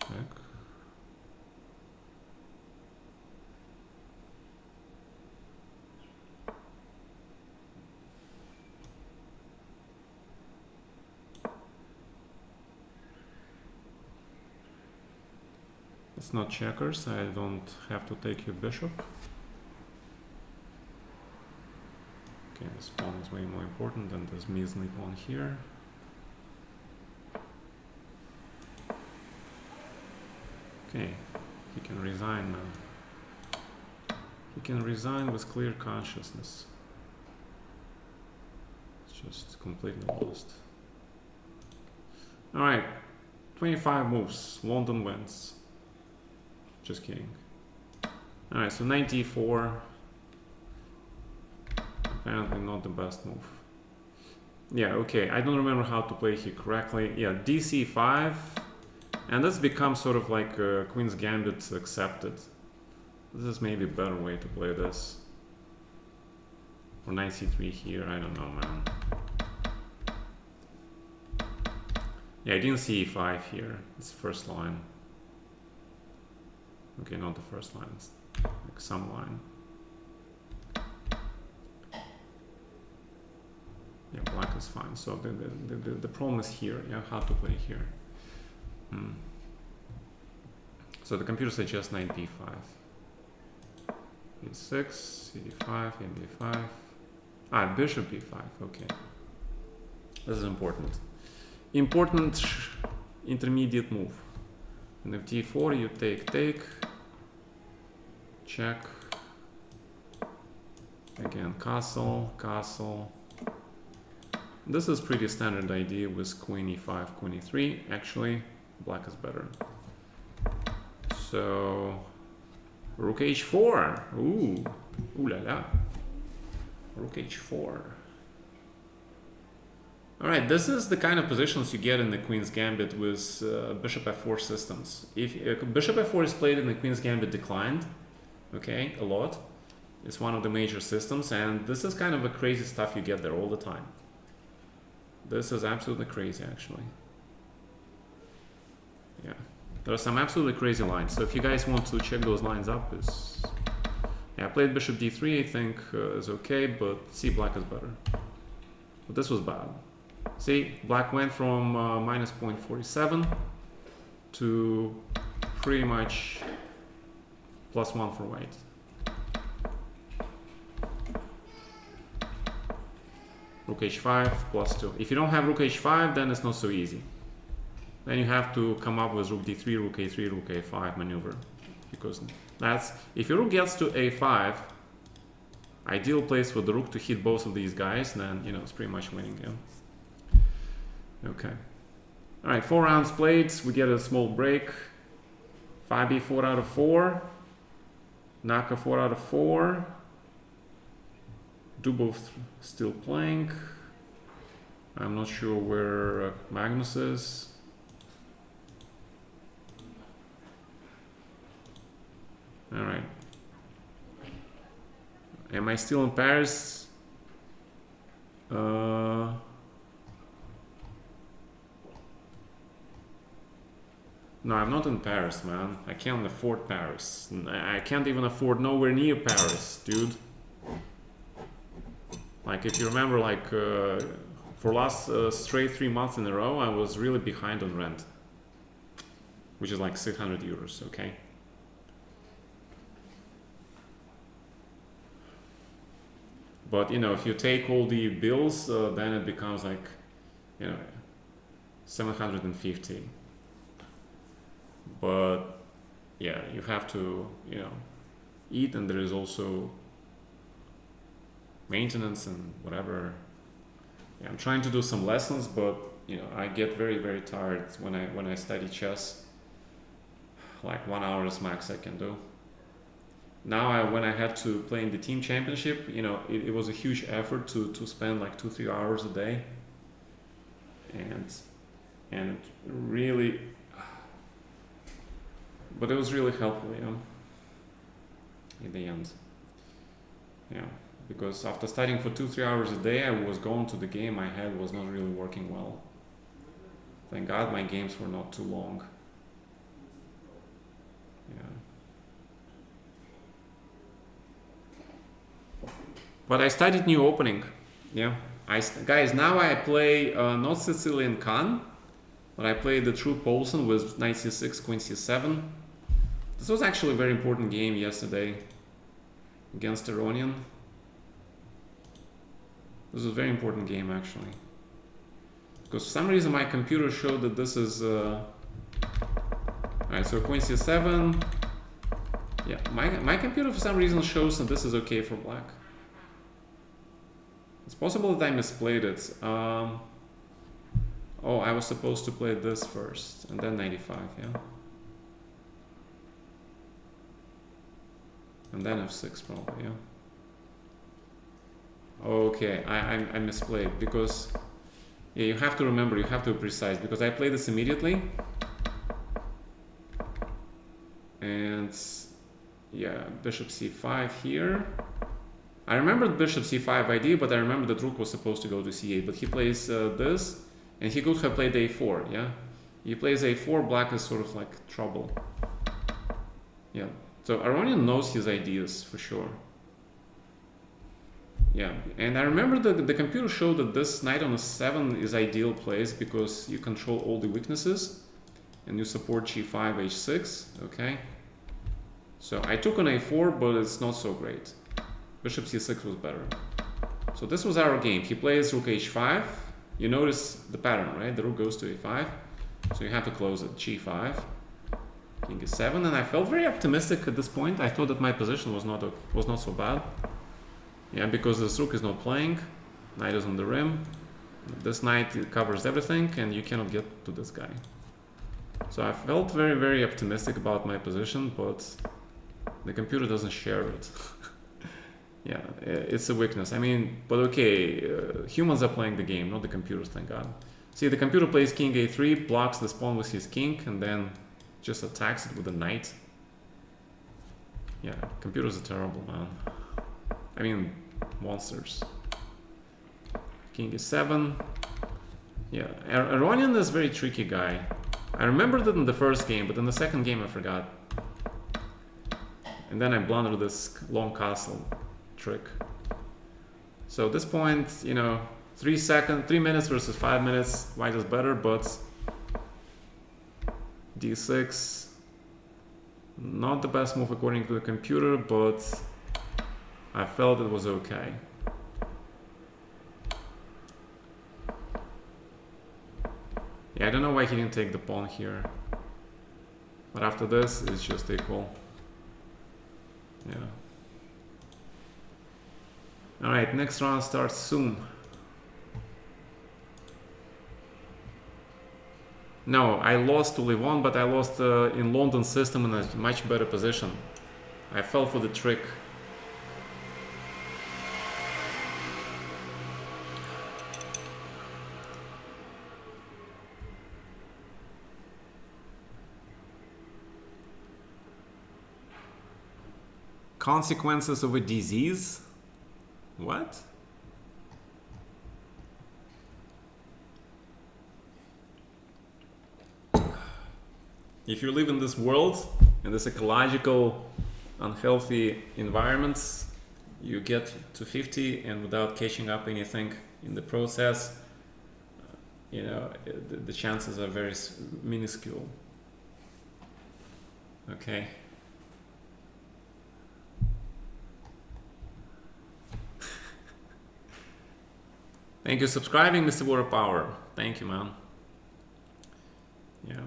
Check. It's not checkers, I don't have to take your bishop. Okay, this pawn is way more important than this measly pawn here. Okay, he can resign now. He can resign with clear consciousness. It's just completely lost. Alright, 25 moves, London wins. Just kidding. Alright, so knight d4. Apparently not the best move. Yeah, okay, I don't remember how to play here correctly. Yeah, dc5. And this becomes sort of like Queen's Gambit accepted. This is maybe a better way to play this. Or knight c3 here, I don't know, man. Yeah, I didn't see e5 here. It's first line. Okay, not the first line, it's like some line. Yeah, black is fine. So the problem is here, yeah, how to play here. So the computer suggests knight b5. e6, cd5, ab5. Ah, bishop b5, okay. This is important. Important intermediate move. And if d4, you take, check. Again, castle, castle. This is pretty standard idea with queen e5, queen e3. Actually, black is better. So, rook h4. Ooh, ooh la la. Rook h4. All right, this is the kind of positions you get in the Queen's Gambit with Bishop f4 systems. If Bishop f4 is played in the Queen's Gambit declined, okay, a lot. It's one of the major systems, and this is kind of a crazy stuff you get there all the time. This is absolutely crazy, actually. Yeah, there are some absolutely crazy lines. So if you guys want to check those lines up, yeah, I played Bishop d3, I think is okay, but see, black is better. But this was bad. See, black went from minus 0.47 to pretty much +1 for white. Rook h5 +2. If you don't have rook h5, then it's not so easy. Then you have to come up with rook d3, rook a3, rook a5 maneuver. Because that's, if your rook gets to a5, ideal place for the rook to hit both of these guys, then, you know, it's pretty much winning, yeah. Okay. All right, 4 rounds played. We get a small break. Fabi 4 out of 4. Naka 4 out of 4. Dubov still playing. I'm not sure where Magnus is. All right. Am I still in Paris? No, I'm not in Paris, man. I can't afford Paris. I can't even afford nowhere near Paris, dude. Like, if you remember, like, for last straight 3 months in a row, I was really behind on rent. Which is like 600 euros, okay? But, you know, if you take all the bills, then it becomes like, you know, 750. But yeah, you have to, you know, eat, and there is also maintenance and whatever. Yeah, I'm trying to do some lessons, but you know, I get very, very tired when I study chess. Like 1 hour is max I can do. Now when I had to play in the team championship, you know, it was a huge effort to spend like 2-3 hours a day, and really. But it was really helpful, you know, in the end. Yeah, because after studying for 2-3 hours a day, I was going to the game, my head was not really working well. Thank God my games were not too long. Yeah. But I studied new opening. Yeah. Guys, now I play not Sicilian Khan, but I play the true Poulsen with knight c6, queen c7. This was actually a very important game yesterday against Aronian. This was a very important game, actually. Because for some reason my computer showed that this is... Alright, so queen c7. Yeah, my computer for some reason shows that this is okay for black. It's possible that I misplayed it. Oh, I was supposed to play this first, and then 95, yeah. And then f6 probably, yeah. Okay, I misplayed, because yeah, you have to remember, you have to be precise, because I play this immediately. And yeah, bishop c5 here. I remembered bishop c5 idea, but I remember that rook was supposed to go to c8, but he plays this, and he could have played a4, yeah? He plays a4, black is sort of like trouble. Yeah, so Aronian knows his ideas for sure. Yeah, and I remember the computer showed that this knight on a7 is ideal place because you control all the weaknesses and you support g5, h6, okay? So I took on a4, but it's not so great. Bishop c6 was better. So this was our game. He plays rook h5. You notice the pattern, right? The rook goes to a5. So you have to close it. g5, king e7, and I felt very optimistic at this point. I thought that my position was not so bad. Yeah, because this rook is not playing. Knight is on the rim. This knight covers everything, and you cannot get to this guy. So I felt very, very optimistic about my position, but the computer doesn't share it. Yeah, it's a weakness. I mean, but okay, humans are playing the game, not the computers, thank God. See, the computer plays king a3, blocks the pawn with his king, and then just attacks it with a knight. Yeah, computers are terrible, man. I mean, monsters. King e7. Yeah, Aronian is a very tricky guy. I remembered it in the first game, but in the second game I forgot. And then I blundered this long castle trick. So at this point, you know, 3 minutes versus 5 minutes, white is better, but d6, not the best move according to the computer, but I felt it was okay. Yeah, I don't know why he didn't take the pawn here. But after this, it's just equal. Yeah. Alright, next round starts soon. No, I lost to Levon, but I lost in London system in a much better position. I fell for the trick. Consequences of a disease? What? If you live in this world, in this ecological, unhealthy environments, you get to 50 and without catching up anything in the process, you know, the chances are very minuscule. Okay. Thank you for subscribing, Mr. Water Power. Thank you, man. Yeah.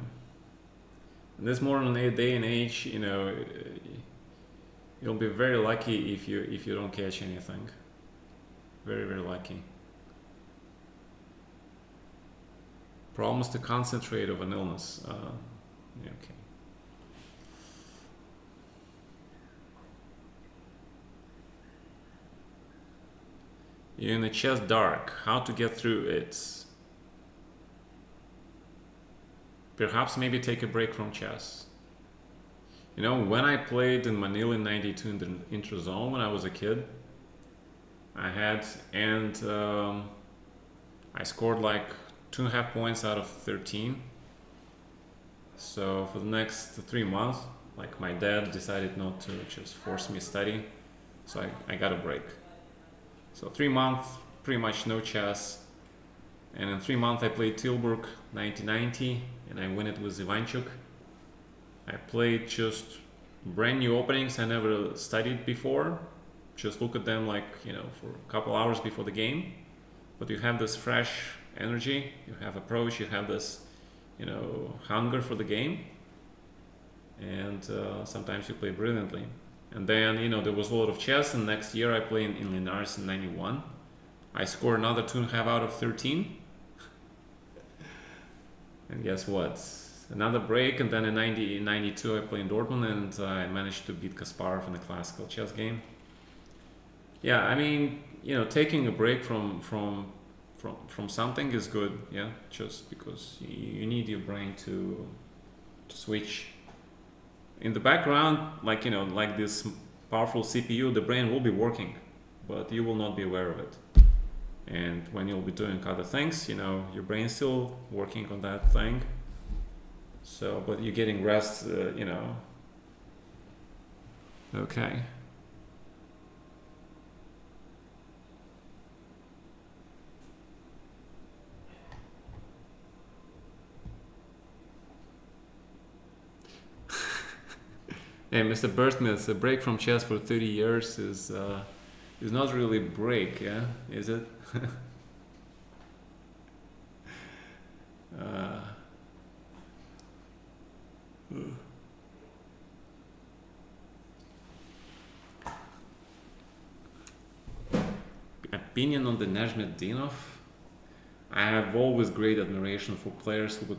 In this modern day and age, you know, you'll be very lucky if you don't catch anything. Very, very lucky. Problems to concentrate of an illness. Yeah, okay. You're in a chess dark. How to get through it? Perhaps maybe take a break from chess. You know, when I played in Manila in '92 in the Interzone when I was a kid, I had, and I scored like 2.5 points out of 13. So for the next 3 months, like my dad decided not to just force me to study, so I got a break. So 3 months, pretty much no chess. And in 3 months I played Tilburg 1990 and I win it with Ivanchuk. I played just brand new openings I never studied before. Just look at them like, you know, for a couple hours before the game. But you have this fresh energy, you have approach, you have this, you know, hunger for the game. And sometimes you play brilliantly. And then, you know, there was a lot of chess, and next year I played in Linares in 91. I scored another 2.5 out of 13. And guess what? Another break, and then in 92 I played in Dortmund, and I managed to beat Kasparov in a classical chess game. Yeah, I mean, you know, taking a break from something is good, yeah, just because you need your brain to switch. In the background, like, you know, like this powerful CPU, the brain will be working, but you will not be aware of it. And when you'll be doing other things, you know, your brain's still working on that thing. So, but you're getting rest, you know. Okay. Hey, Mr. Burstmith, a break from chess for 30 years is not really a break, yeah? Is it? Opinion on the Najmetdinov? I have always great admiration for players who would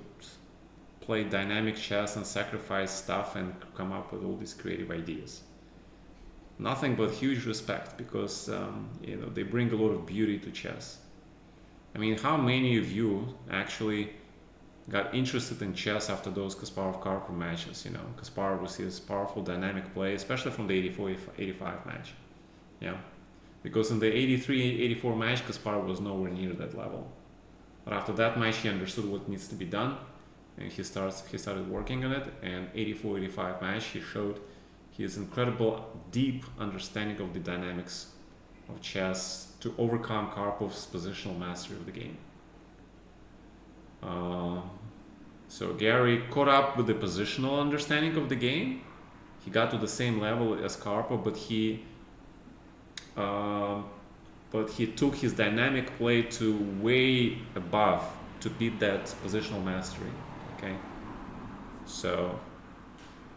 play dynamic chess and sacrifice stuff and come up with all these creative ideas. nothing but huge respect, because they bring a lot of beauty to chess. I mean, how many of you actually got interested in chess after those Kasparov-Karpov matches? Kasparov with his powerful dynamic play, especially from the 84-85 match. Yeah, because in the 83-84 match, Kasparov was nowhere near that level. But after that match, he understood what needs to be done, and he started working on it. And 84-85 match, he showed his incredible deep understanding of the dynamics of chess to overcome Karpov's positional mastery of the game. So Gary caught up with the positional understanding of the game. He got to the same level as Karpov, but he took his dynamic play to way above to beat that positional mastery. Okay, so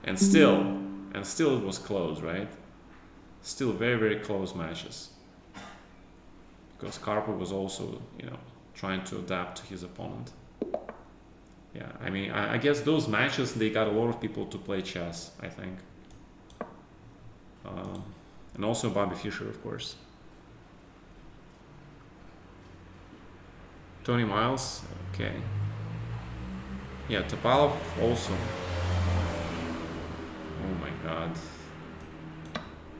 and still it was close, right? Still very, very close matches, because Karpov was also trying to adapt to his opponent. Yeah, I mean, I guess those matches, they got a lot of people to play chess, I think. And also Bobby Fischer, of course. Tony Miles, okay. Yeah, Topalov also. Oh my god.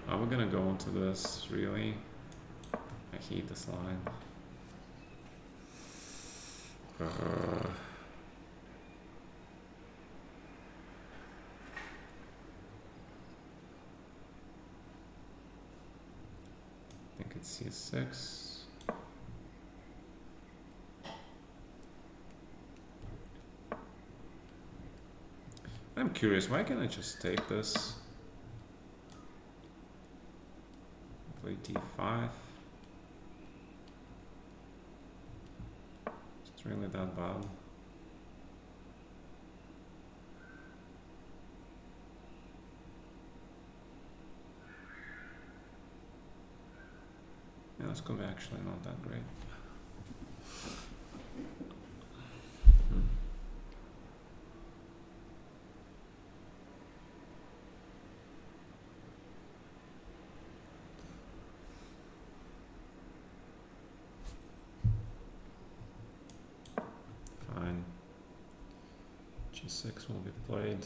Are we gonna go into this, really? I hate this line. I think it's C6. I'm curious, why can't I just take this? Play D5. It's really that bad. Yeah, this could be actually not that great. Fine. G6 will be played.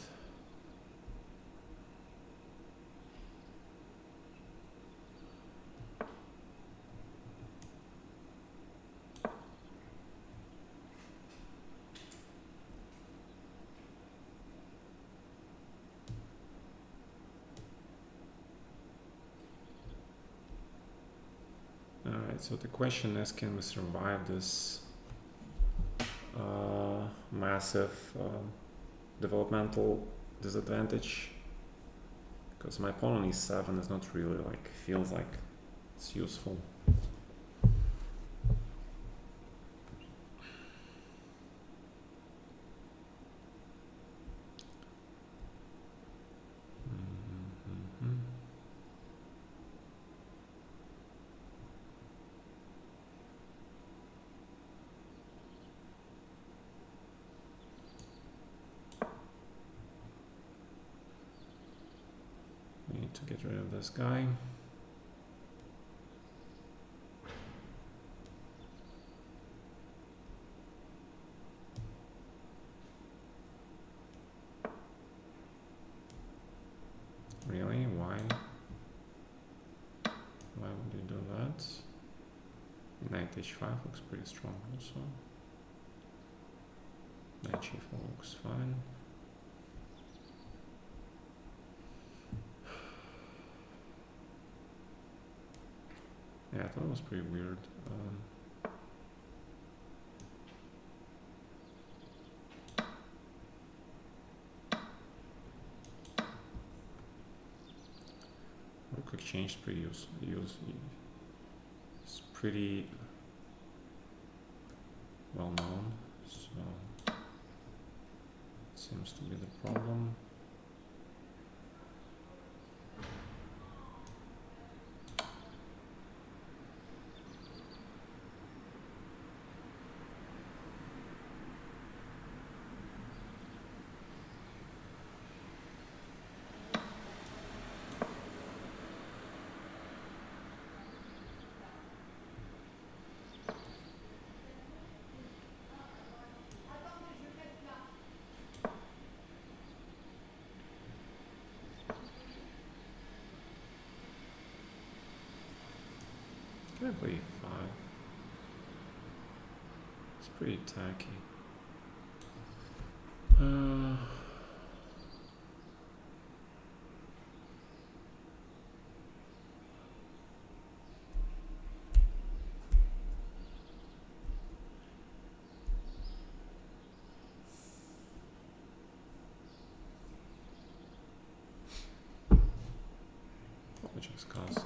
Alright, so the question is, can we survive this massive developmental disadvantage? Because my pawn on e7 is not really feels like it's useful. To get rid of this guy. Really? Why? Why would you do that? Knight h5 looks pretty strong also. Knight g4 looks fine. Yeah, I thought it was pretty weird. Rook exchange is pretty it's pretty well known, so it seems to be the problem. play e5. It's pretty tacky. Magnus Carlsen.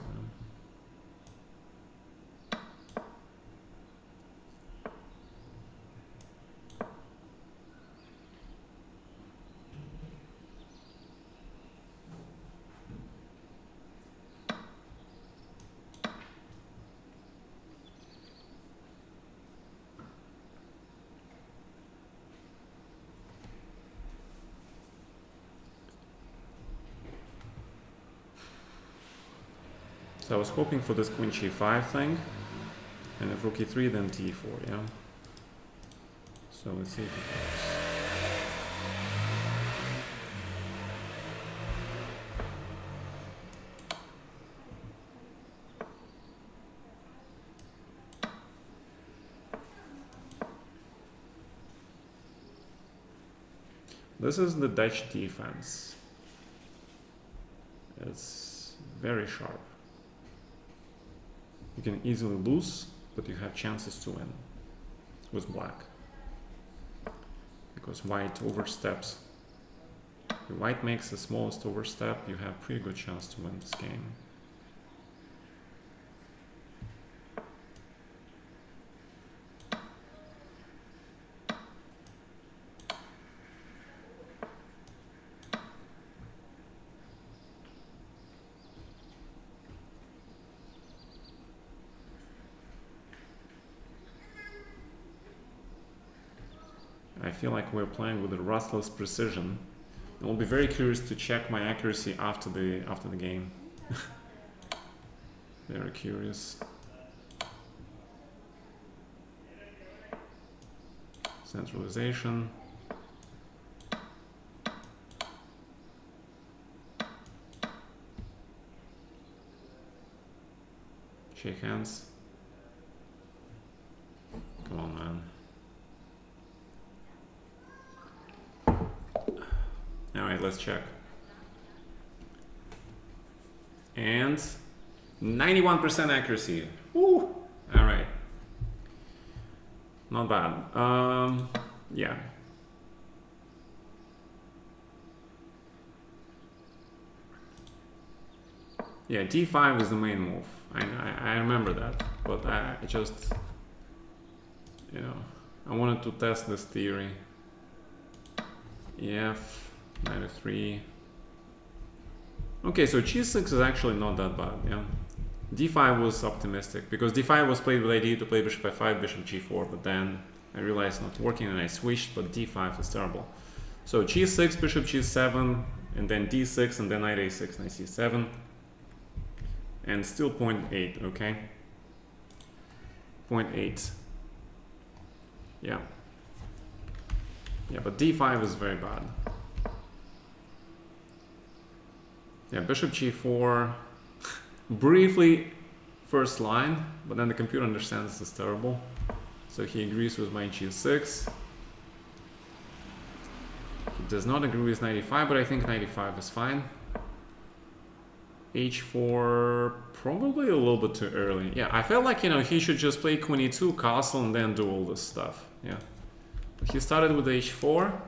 So I was hoping for this queen g5 thing, and if rook e3, then t4, yeah? So let's see if it works. This is the Dutch defense. It's very sharp. You can easily lose, but you have chances to win with black. Because white oversteps. If white makes the smallest overstep, you have pretty good chance to win this game. I feel like we're playing with a ruthless precision. I'll be very curious to check my accuracy after the game. Very curious. Centralization. Shake hands. Come on, man. Alright, let's check. And 91% accuracy. Woo! Alright. Not bad. Yeah. Yeah, d5 is the main move. I remember that. But I just, you know, I wanted to test this theory. EF. Knight f3. Okay, so g6 is actually not that bad, yeah. d5 was optimistic, because d5 was played with the idea to play bishop f5, bishop g4, but then I realized it's not working and I switched, but d5 is terrible. So g6, bishop g7, and then d6, and then knight a6, knight c7. And still 0.8, okay? 0.8. Yeah. Yeah, but d5 is very bad. Yeah, bishop g4, briefly first line, but then the computer understands this is terrible. So he agrees with my g6. He does not agree with 95, but I think 95 is fine. h4, probably a little bit too early. Yeah, I felt like, you know, he should just play queen e2, castle, and then do all this stuff. Yeah. But he started with h4.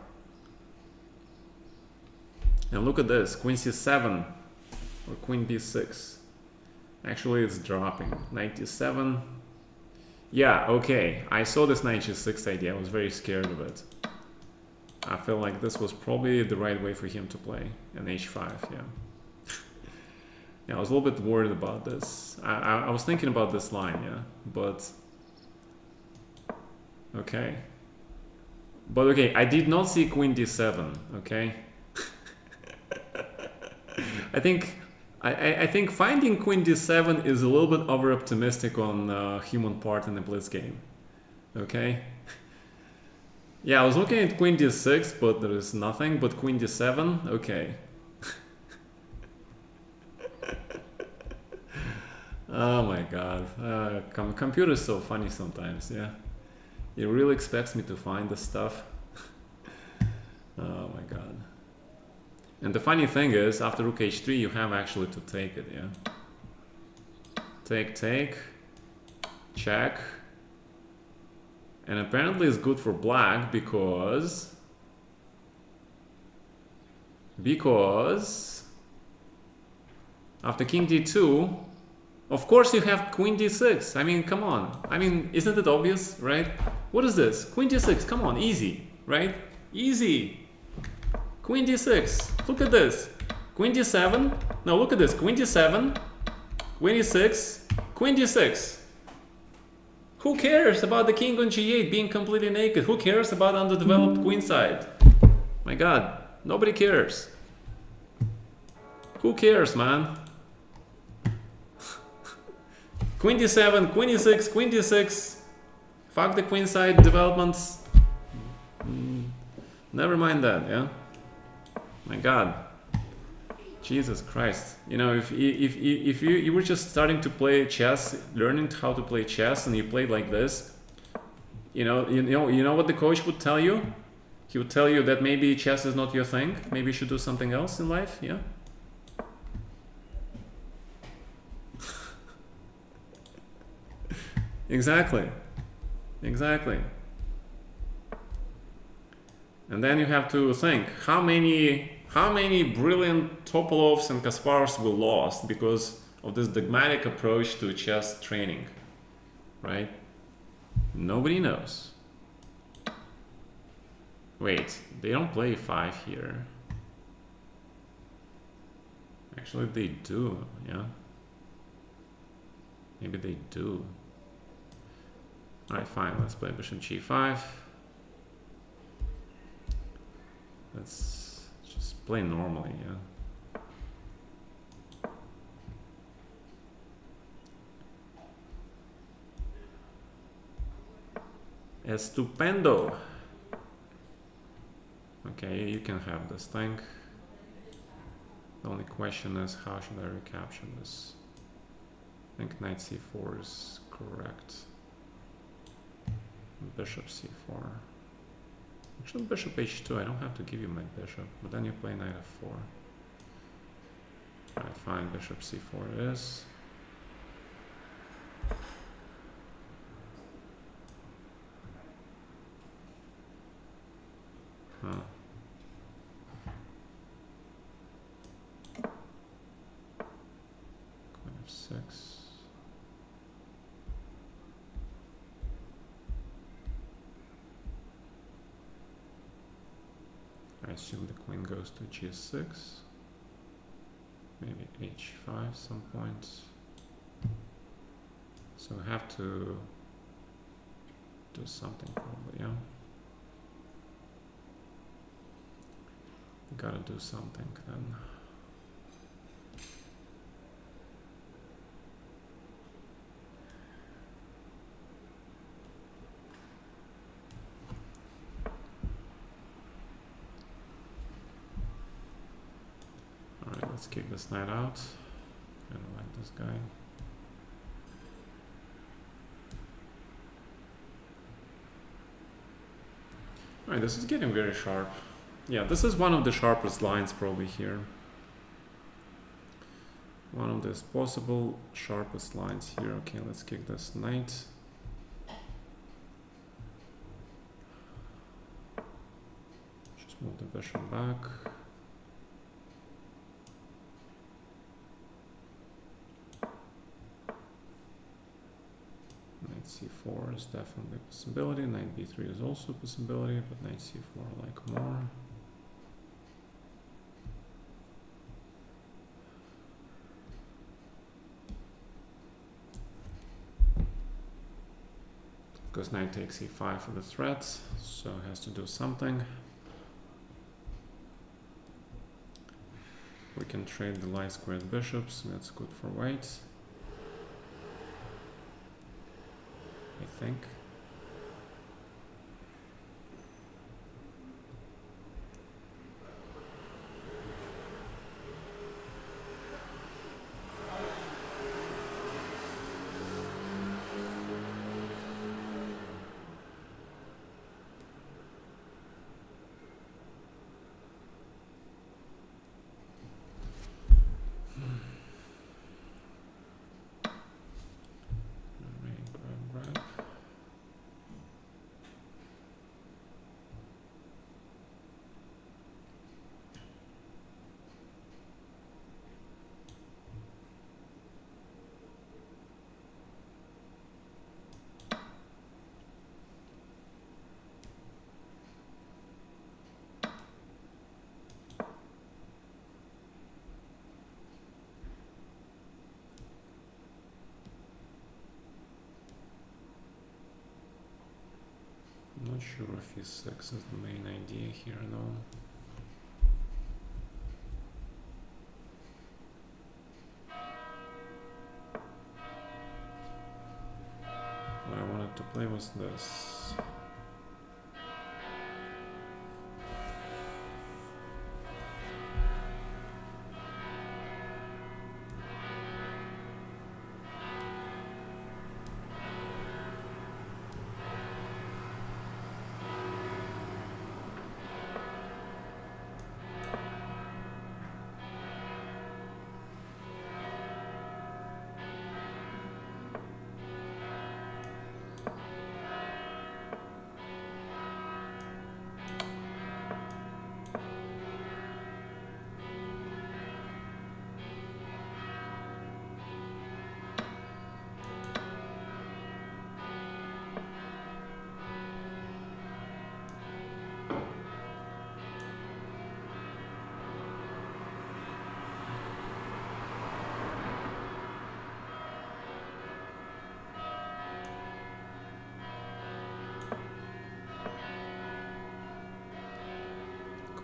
And look at this, queen c7 or queen b6. Actually, it's dropping. Knight d7. Yeah, okay. I saw this knight g6 idea. I was very scared of it. I feel like this was probably the right way for him to play. And h5, yeah. Yeah, I was a little bit worried about this. I was thinking about this line, yeah. But... okay. But okay, I did not see queen d7, okay? I think finding queen d7 is a little bit over optimistic on human part in the blitz game. Okay. Yeah, I was looking at queen d6, but there is nothing. But queen d7, okay. Oh my god. Computer is so funny sometimes, yeah. It really expects me to find the stuff. Oh my god. And the funny thing is, after rook h3, you have actually to take it, yeah. Take, check. And apparently it's good for black because after king d2, of course you have queen d6. I mean, come on. I mean, isn't it obvious, right? What is this? Queen d6, come on, easy, right? Easy. Queen d6, look at this. Queen d7, no, look at this. Queen d7, queen e6, queen d6. Who cares about the king on g8 being completely naked? Who cares about underdeveloped queenside? My god, nobody cares. Who cares, man? Queen d7, queen e6, queen d6. Fuck the queenside developments. Never mind that, yeah? My god. Jesus Christ. You know, if you were just starting to play chess, learning how to play chess, and you played like this, you know what the coach would tell you? He would tell you that maybe chess is not your thing. Maybe you should do something else in life, yeah? Exactly. Exactly. And then you have to think, how many brilliant Topolovs and Kasparovs we lost because of this dogmatic approach to chess training, right? Nobody knows. Wait, they don't play 5 here. Actually, they do, yeah? Maybe they do. Alright, fine, let's play bishop g5. Let's just play normally, yeah? Estupendo! Okay, you can have this thing. The only question is, how should I recapture this? I think knight c4 is correct. Bishop c4. Actually, bishop h2, I don't have to give you my bishop, but then you play knight f4. Alright, fine, bishop c4 it is. Huh. Queen f6. I assume the queen goes to g6, maybe h5 some point. So I have to do something probably, yeah? Gotta do something then. Let's kick this knight out. I don't like this guy. Alright, this is getting very sharp. Yeah, this is one of the sharpest lines probably here. One of the possible sharpest lines here. Okay, let's kick this knight. Just move the bishop back. Knight c4 is definitely a possibility. Knight b3 is also a possibility, but knight c4 I like more. Because knight takes e5 for the threat, so it has to do something. We can trade the light squared bishops, that's good for white. I think. sure if e6 is the main idea here, no. What I wanted to play was this.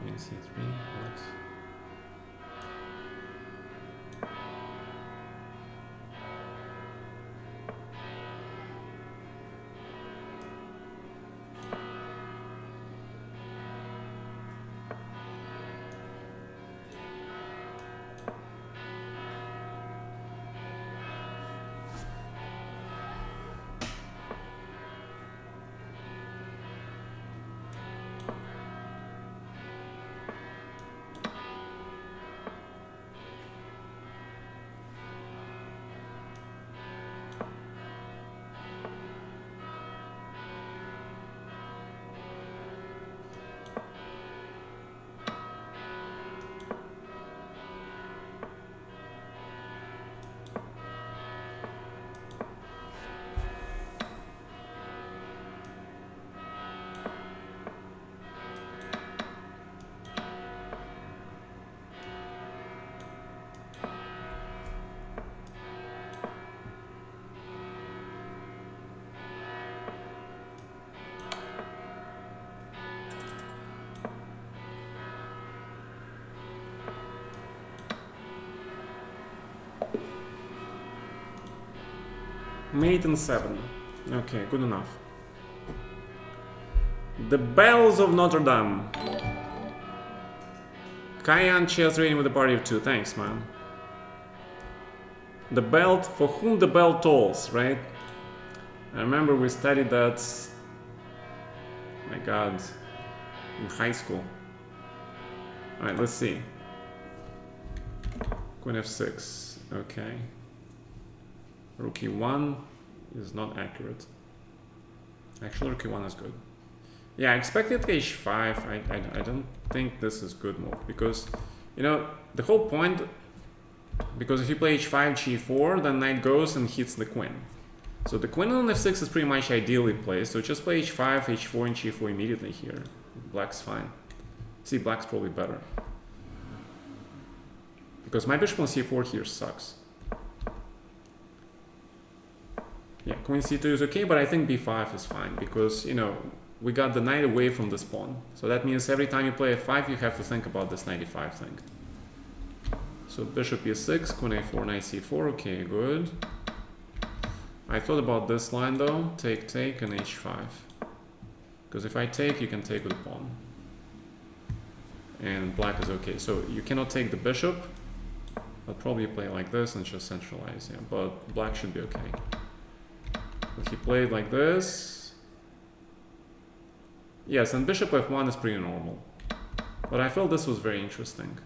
Queen c3, what? Mate and 7. Okay, good enough. The Bells of Notre Dame. Cayenne chess rating with a party of 2. Thanks, man. The belt, for whom the bell tolls, right? I remember we studied that, my god, in high school. Alright, let's see. Queen f6, okay. Rook e1 is not accurate. Actually, rook e1 is good. Yeah, I expected h5. I don't think this is good move because, you know, the whole point, because if you play h5, g4, then knight goes and hits the queen. So the queen on f6 is pretty much ideally placed. So just play h5, h4, and g4 immediately here. Black's fine. See, black's probably better. Because my bishop on c4 here sucks. Yeah, queen c2 is okay, but I think b5 is fine because, you know, we got the knight away from this pawn. So that means every time you play f5, you have to think about this knight e5 thing. So bishop e6, queen a4, knight c4, okay, good. I thought about this line though, take, take, and h5. Because if I take, you can take with the pawn. And black is okay. So you cannot take the bishop. I'll probably play like this and just centralize, yeah. But black should be okay. But he played like this. Yes, and bishop f1 is pretty normal. But I felt this was very interesting.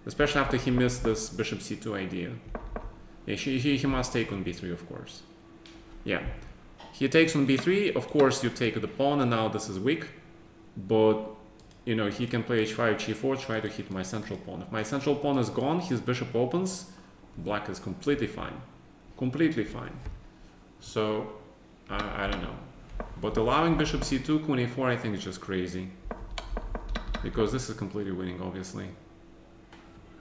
Especially after he missed this bishop c2 idea. Yeah, he must take on b3, of course. Yeah. He takes on b3, of course you take the pawn, and now this is weak. But, you know, he can play h5, g4, try to hit my central pawn. If my central pawn is gone, his bishop opens, black is completely fine. Completely fine. So, I don't know. But allowing bishop c2, queen a4, I think is just crazy. Because this is completely winning, obviously.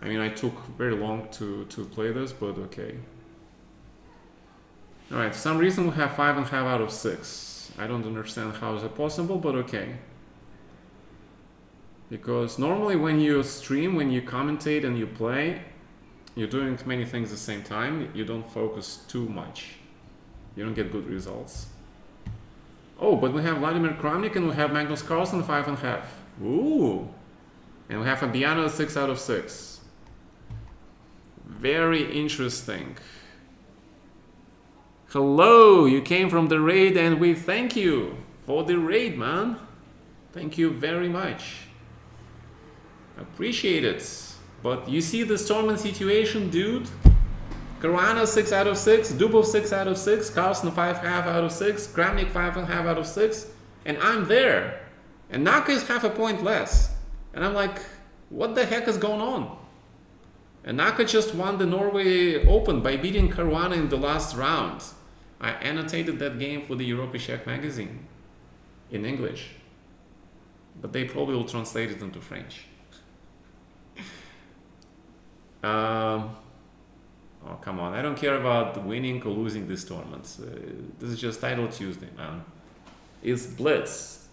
I mean, I took very long to play this, but okay. Alright, for some reason we have 5 and half out of 6. I don't understand how is it possible, but okay. Because normally when you stream, when you commentate and you play, you're doing many things at the same time. You don't focus too much. You don't get good results. Oh, but we have Vladimir Kramnik and we have Magnus Carlsen 5.5. Ooh. And we have Fabiano 6 out of 6. Very interesting. Hello, you came from the raid and we thank you for the raid, man. Thank you very much. Appreciate it. But you see this tournament situation, dude? Caruana 6 out of 6, Dubov 6 out of 6, Carlsen 5.5 out of 6, Kramnik 5.5 out of 6, and I'm there. And Naka is half a point less. And I'm like, what the heck is going on? And Naka just won the Norway Open by beating Caruana in the last round. I annotated that game for the Europa Czech magazine in English. But they probably will translate it into French. Oh, come on. I don't care about winning or losing these tournaments. This is just Title Tuesday, man. It's Blitz.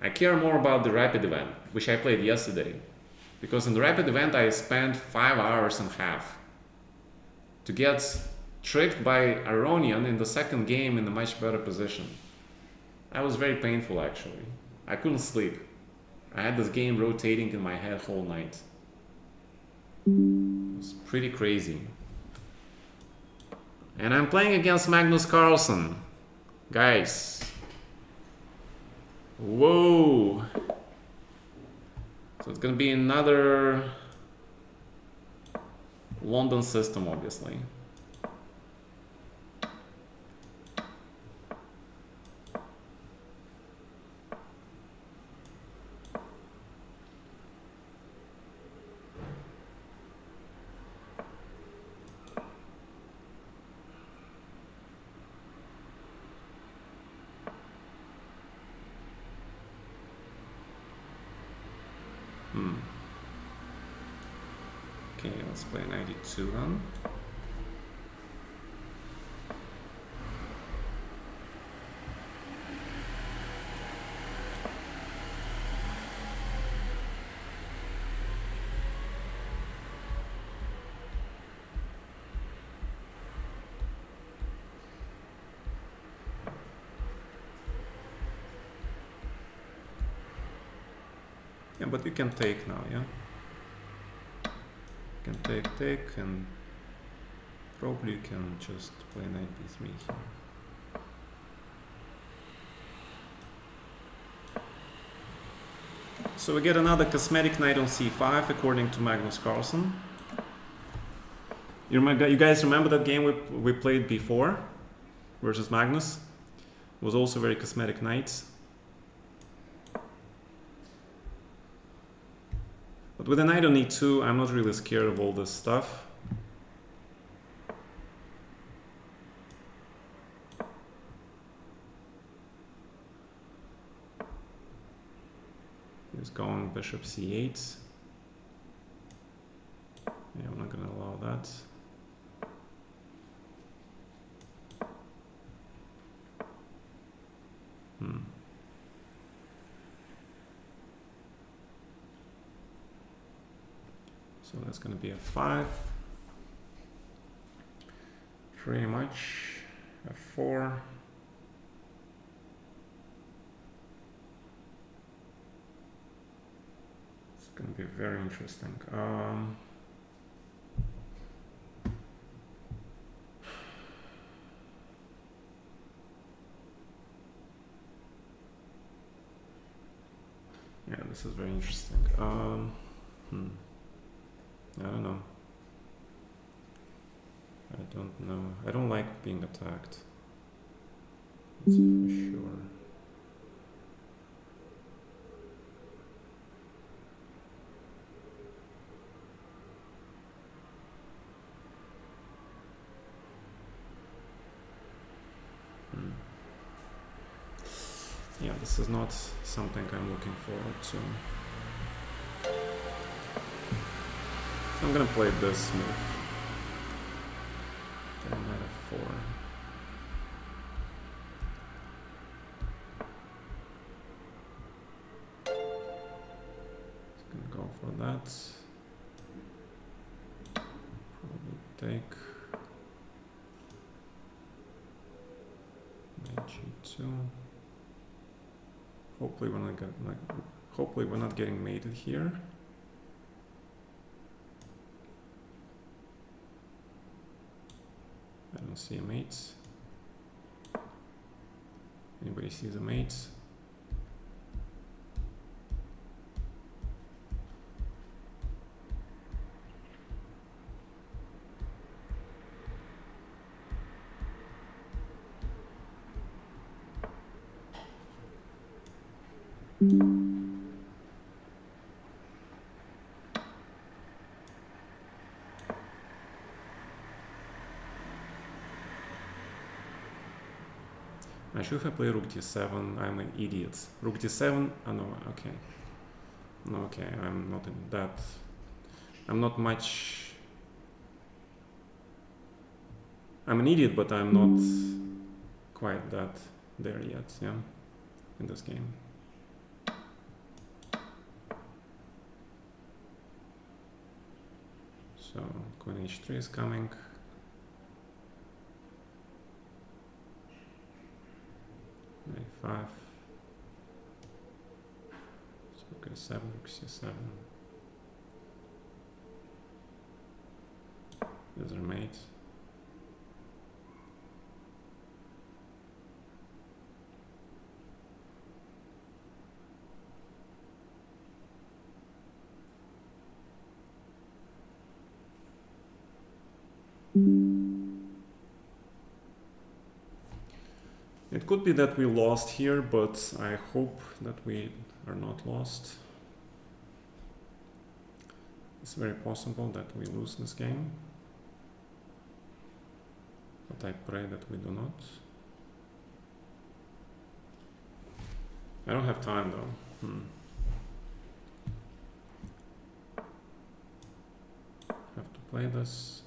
I care more about the Rapid event, which I played yesterday. Because in the Rapid event, I spent 5 hours and a half to get tricked by Aronian in the second game in a much better position. That was very painful, actually. I couldn't sleep. I had this game rotating in my head whole night. It was pretty crazy. And I'm playing against Magnus Carlsen. Guys. Whoa. So it's gonna be another London system, obviously. Okay, let's play 92 then. Yeah, but you can take now, yeah? You can take, and probably you can just play 93 here. So we get another cosmetic knight on c5 according to Magnus Carlsen. You guys remember that game we played before versus Magnus? It was also very cosmetic knights. But with a knight on e2, I'm not really scared of all this stuff. He's going bishop c8. Yeah, I'm not going to allow that. So that's going to be a 5. Pretty much a 4. It's going to be very interesting. Yeah, this is very interesting. I don't know. I don't know. I don't like being attacked. That's for sure. Yeah, this is not something I'm looking forward to. I'm gonna play this move. Okay, knight f4. go for that. Probably take knight g2. Hopefully we're not getting mated here. I don't see a mate. Anybody sees a mate? I should have played rook d7. I'm an idiot. Rook d7. Oh no, okay. No, okay, I'm not in that. I'm not much. I'm an idiot, but I'm not quite that there yet, yeah, in this game. So queen h3 is coming. Knight 5. So rook a7, rook c7. There's our mate. It could be that we lost here, but I hope that we are not lost. It's very possible that we lose this game, but I pray that we do not. I don't have time though. Have to play this.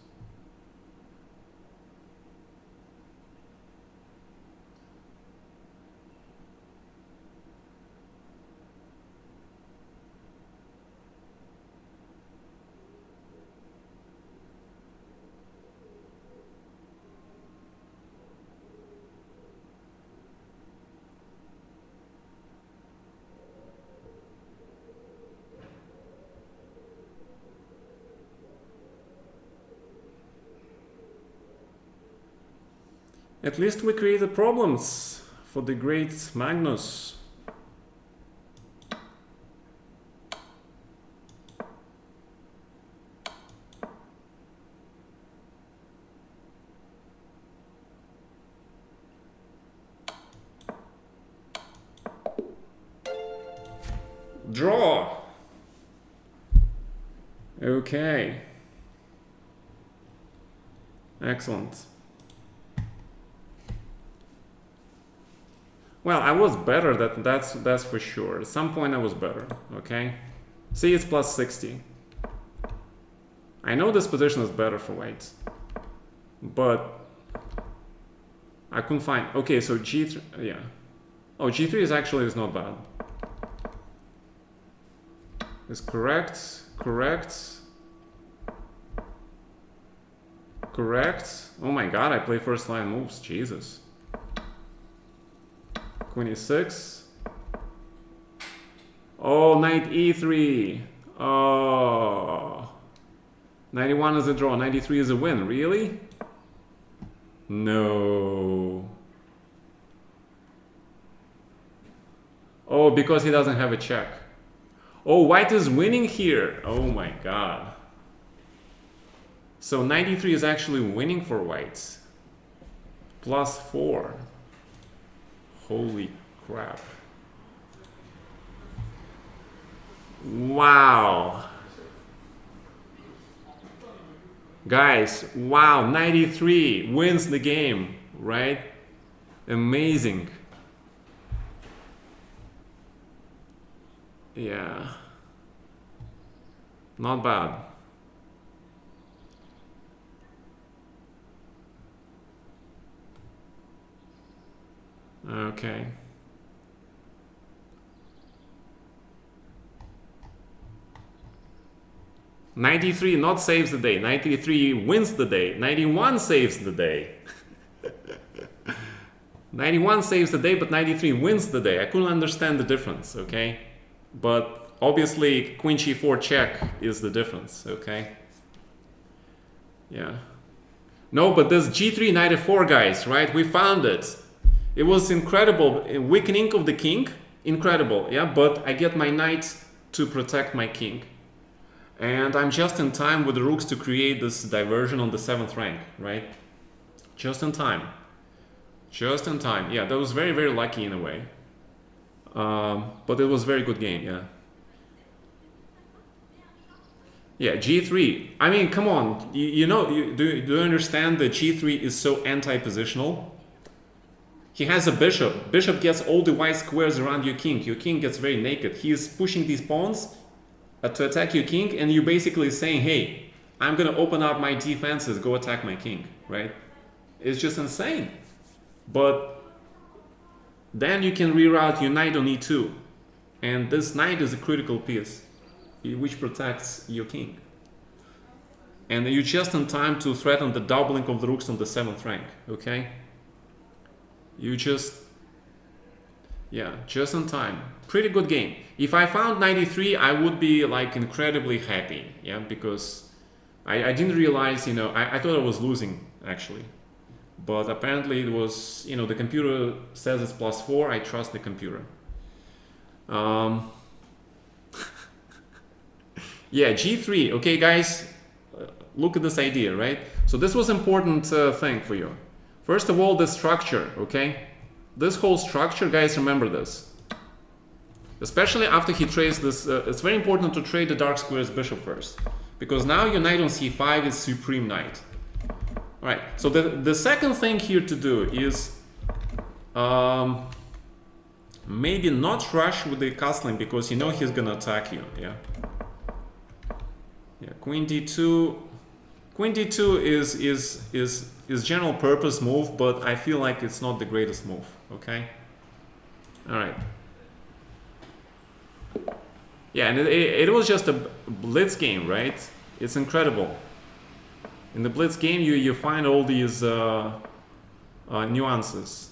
At least we created problems for the great Magnus. Draw. Okay. Excellent. Well, I was better, that's for sure. At some point I was better, okay? See, it's plus 60. I know this position is better for white, but I couldn't find... Okay, so g3, yeah. Oh, g3 is not bad. Is correct, correct. Correct. Oh my god, I play first line moves, Jesus. Queen e6. Oh, knight e3. Oh. 91 is a draw, 93 is a win. Really? No. Oh, because he doesn't have a check. Oh, white is winning here. Oh my god. So 93 is actually winning for white. Plus 4. Holy crap. Wow. Guys, wow, 93 wins the game, right? Amazing. Yeah. Not bad. Okay. 93 not saves the day. 93 wins the day. 91 saves the day. 91 saves the day, but 93 wins the day. I couldn't understand the difference, okay? But obviously, queen g4 check is the difference, okay? Yeah. No, but this g3 knight f4, guys, right? We found it. It was incredible. Weakening of the king, incredible, yeah? But I get my knight to protect my king. And I'm just in time with the rooks to create this diversion on the 7th rank, right? Just in time. Just in time. Yeah, that was very, very lucky in a way. But it was a very good game, yeah. Yeah, g3. I mean, come on. Do you understand that g3 is so anti-positional? He has a bishop. Bishop gets all the white squares around your king. Your king gets very naked. He is pushing these pawns to attack your king, and you're basically saying, hey, I'm going to open up my defenses, go attack my king, right? It's just insane. But then you can reroute your knight on e2. And this knight is a critical piece, which protects your king. And you're just in time to threaten the doubling of the rooks on the 7th rank, okay? You just, yeah, just in time. Pretty good game. If I found 93, I would be like incredibly happy, yeah, because I didn't realize, I thought I was losing actually. But apparently it was, the computer says it's +4. I trust the computer. Yeah, g3. Okay, guys, look at this idea, right? So this was important thing for you. First of all, the structure, okay? This whole structure, guys, remember this. Especially after he trades this, it's very important to trade the dark squares bishop first. Because now your knight on c5 is supreme knight. All right, so the second thing here to do is maybe not rush with the castling because he's gonna attack you, yeah? Yeah, queen d2. Queen d2 is general purpose move, but I feel like it's not the greatest move, okay? All right. Yeah, and it was just a blitz game, right? It's incredible. In the blitz game, you find all these nuances.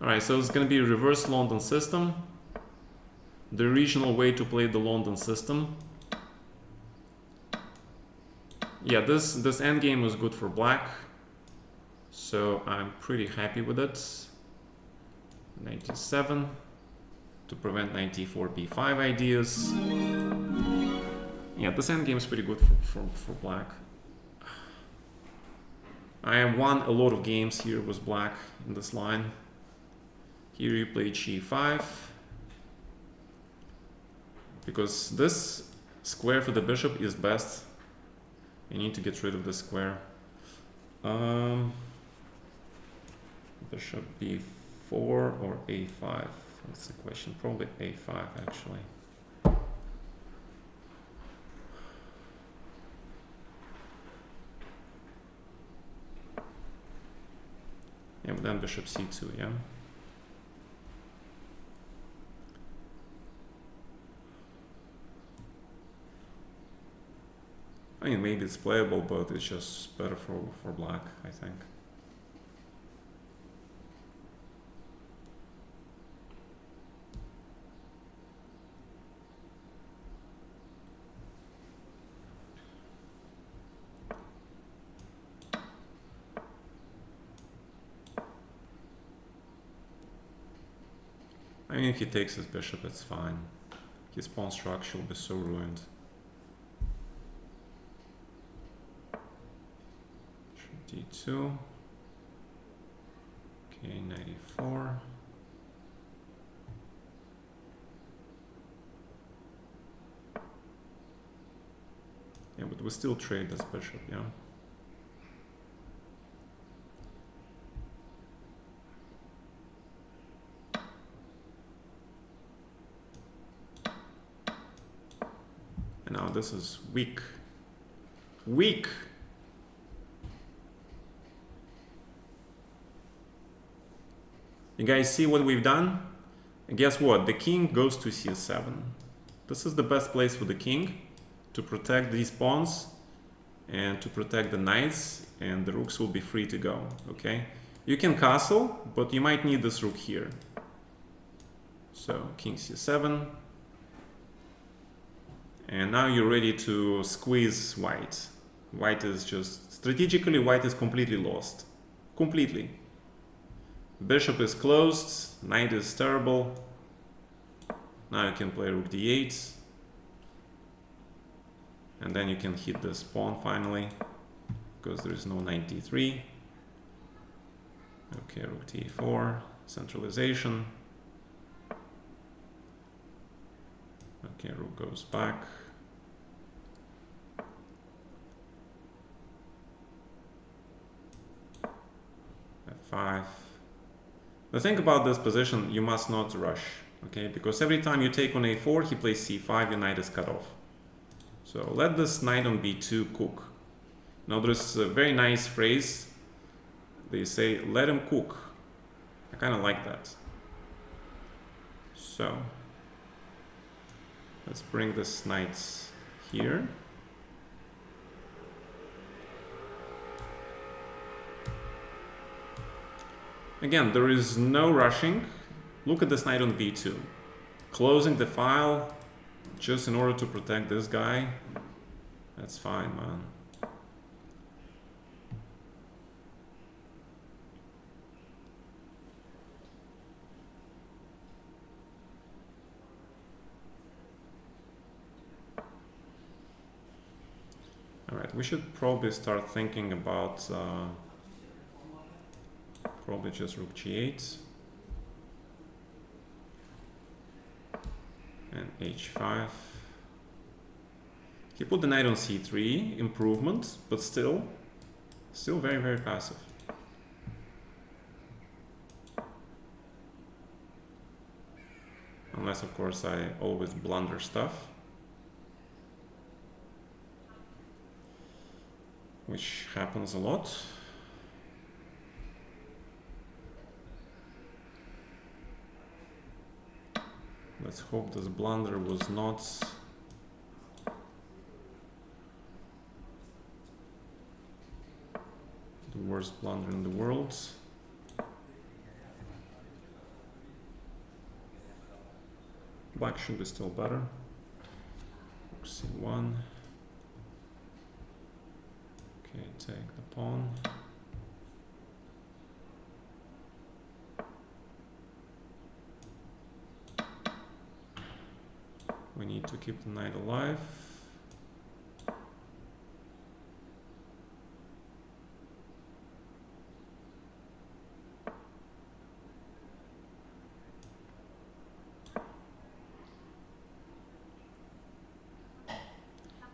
All right, so it's going to be a reverse London system. The regional way to play the London system. Yeah, this endgame was good for black. So I'm pretty happy with it. 97 to prevent 94 b5 ideas. Yeah, this endgame is pretty good for black. I have won a lot of games here with black in this line. Here you play g5. Because this square for the bishop is best. You need to get rid of the square. Bishop b4 or a5. That's the question. Probably a5 actually. Yeah, but then bishop c2, yeah. I mean, maybe it's playable, but it's just better for black, I think. I mean, if he takes his bishop, it's fine. His pawn structure will be so ruined. D2. Okay, 94. Yeah, but we still trade this bishop, yeah. And now this is weak. Weak! You guys see what we've done? And guess what? The king goes to c7. This is the best place for the king. to protect these pawns and to protect the knights, and the rooks will be free to go, okay? You can castle, but you might need this rook here. So king c7. And now you're ready to squeeze white. White is just, strategically, white is completely lost. Completely. Bishop is closed, knight is terrible. Now you can play rook d8. And then you can hit this pawn finally, because there is no knight d3. Okay, rook d4, centralization. Okay, rook goes back. F5. The thing about this position, you must not rush, okay? Because every time you take on a4, he plays c5, your knight is cut off. So let this knight on b2 cook. Now there's a very nice phrase. They say, let him cook. I kind of like that. So let's bring this knight here. Again, there is no rushing. Look at this knight on b2. Closing the file just in order to protect this guy. That's fine, man. Alright, we should probably start thinking about probably just rook g8 and h5. He put the knight on c3, improvement, but still very, very passive. Unless, of course, I always blunder stuff, which happens a lot. Let's hope this blunder was not the worst blunder in the world. Black should be still better. c1. Okay, take the pawn. We need to keep the knight alive.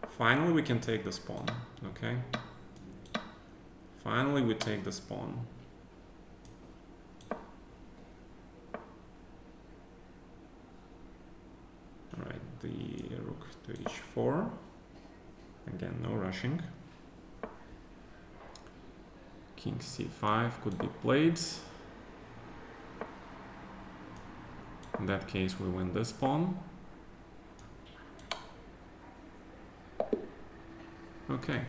Finally, we can take this pawn, okay? Finally, we take this pawn. Alright, the rook to h4. Again, no rushing. King c5 could be played. In that case, we win this pawn. Okay.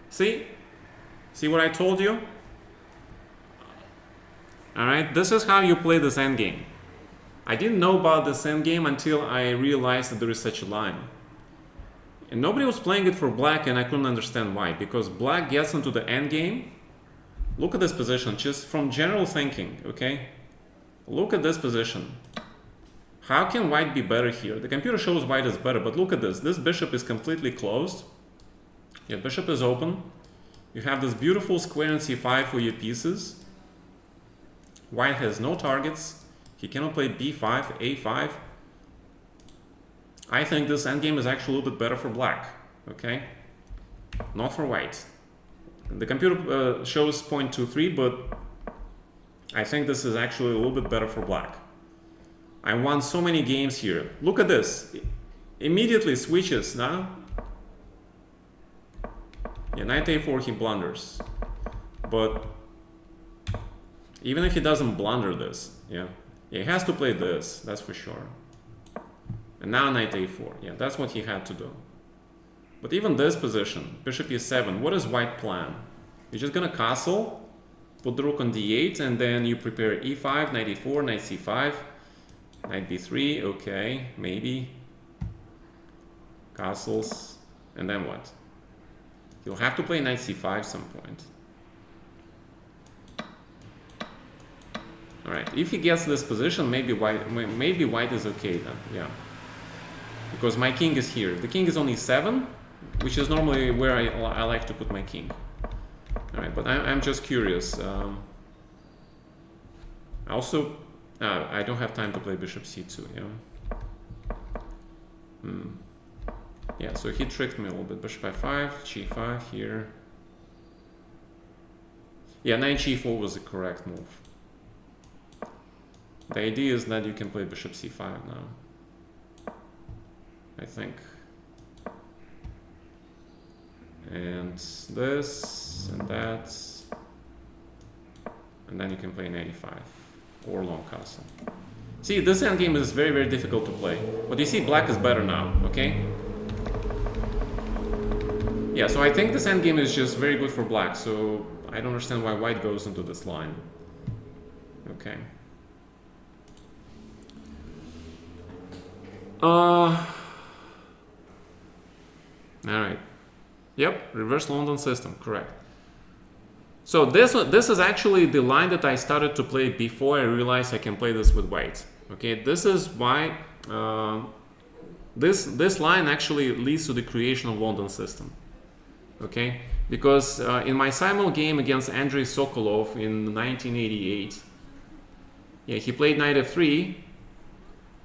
See what I told you? Alright, this is how you play this endgame. I didn't know about this endgame until I realized that there is such a line. And nobody was playing it for black, and I couldn't understand why. Because black gets into the endgame. Look at this position, just from general thinking, okay? Look at this position. How can white be better here? The computer shows white is better, but look at this. This bishop is completely closed. Your bishop is open. You have this beautiful square in c5 for your pieces. White has no targets. He cannot play b5, a5. I think this endgame is actually a little bit better for black, okay? Not for white. The computer shows 0.23, but I think this is actually a little bit better for black. I won so many games here. Look at this. Immediately switches now. Yeah, knight a4, he blunders. But even if he doesn't blunder this, yeah, he has to play this, that's for sure. And now knight a4, yeah, that's what he had to do. But even this position, bishop e7, what is white plan? You're just gonna castle, put the rook on d8, and then you prepare e5, knight e4, knight c5, knight b3, okay, maybe. Castles, and then what? You'll have to play knight c5 some point. All right, if he gets this position, maybe white is okay then, yeah. Because my king is here. The king is only 7, which is normally where I like to put my king. All right, but I'm just curious. Also, I don't have time to play bishop c2, yeah. Yeah, so he tricked me a little bit. Bishop i5, g5 here. Yeah, knight g4 was the correct move. The idea is that you can play bishop c5 now, I think. And this, and that. And then you can play knight e5 or long castle. See, this endgame is very, very difficult to play. But you see, black is better now, okay? Yeah, so I think this endgame is just very good for black, so I don't understand why white goes into this line. Okay. Alright. Yep, reverse London system, correct. So this is actually the line that I started to play before I realized I can play this with white. Okay, this is why this line actually leads to the creation of London system. Okay, because in my simul game against Andrei Sokolov in 1988, yeah, he played knight f3,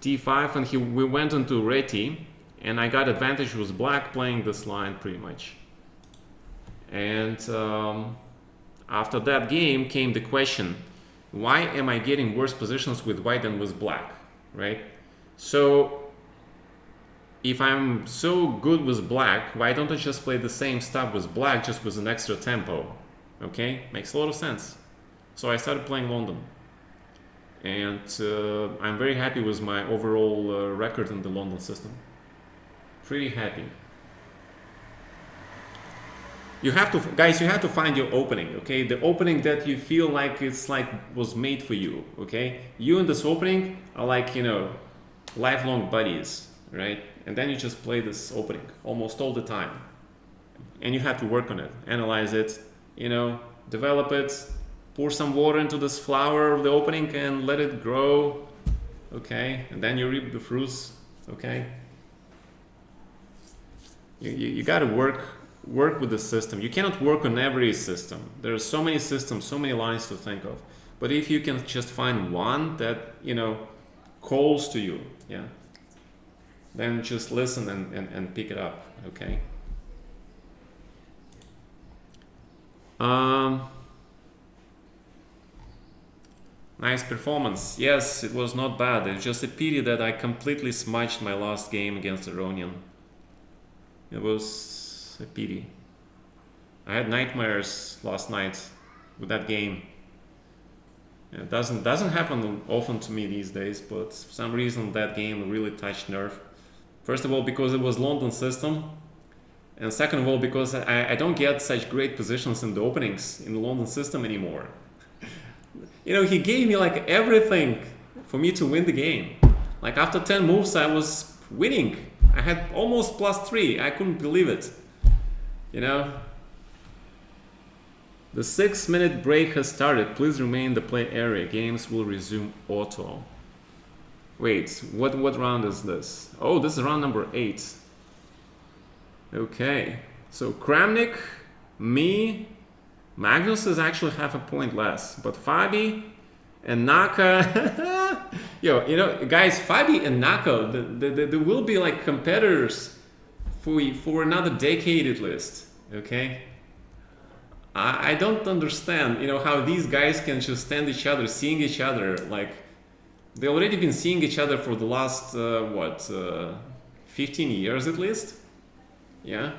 d5, and we went into reti, and I got advantage with black playing this line pretty much. And after that game came the question, why am I getting worse positions with white than with black, right? So if I'm so good with black, why don't I just play the same stuff with black, just with an extra tempo? Okay, makes a lot of sense. So I started playing London, and I'm very happy with my overall record in the London system. Pretty happy. You have to, guys, you have to find your opening, okay? The opening that you feel like it's like was made for you, okay? You and this opening are like, you know, lifelong buddies, right? And then you just play this opening almost all the time. And you have to work on it, analyze it, you know, develop it, pour some water into this flower of the opening and let it grow, okay? And then you reap the fruits, okay? You got to work with the system. You cannot work on every system. There are so many systems, so many lines to think of. But if you can just find one that, you know, calls to you, yeah, then just listen and pick it up, okay? Nice performance. Yes, it was not bad. It's just a pity that I completely smudged my last game against Aronian. It was a pity. I had nightmares last night with that game. It doesn't happen often to me these days, but for some reason that game really touched nerve. First of all, because it was London system, and second of all, because I don't get such great positions in the openings in the London system anymore. You know, he gave me like everything for me to win the game. Like after 10 moves, I was winning. I had almost +3. I couldn't believe it. You know? The 6-minute break has started. Please remain in the play area. Games will resume auto. Wait, what round is this? Oh, this is round number 8. Okay. So Kramnik, me, Magnus is actually half a point less. But Fabi and Naka, yo, you know, guys, Fabi and Naka, they will be like competitors for another decade at least, okay? I don't understand, you know, how these guys can just stand each other, seeing each other, like, they already been seeing each other for the last, 15 years at least, yeah?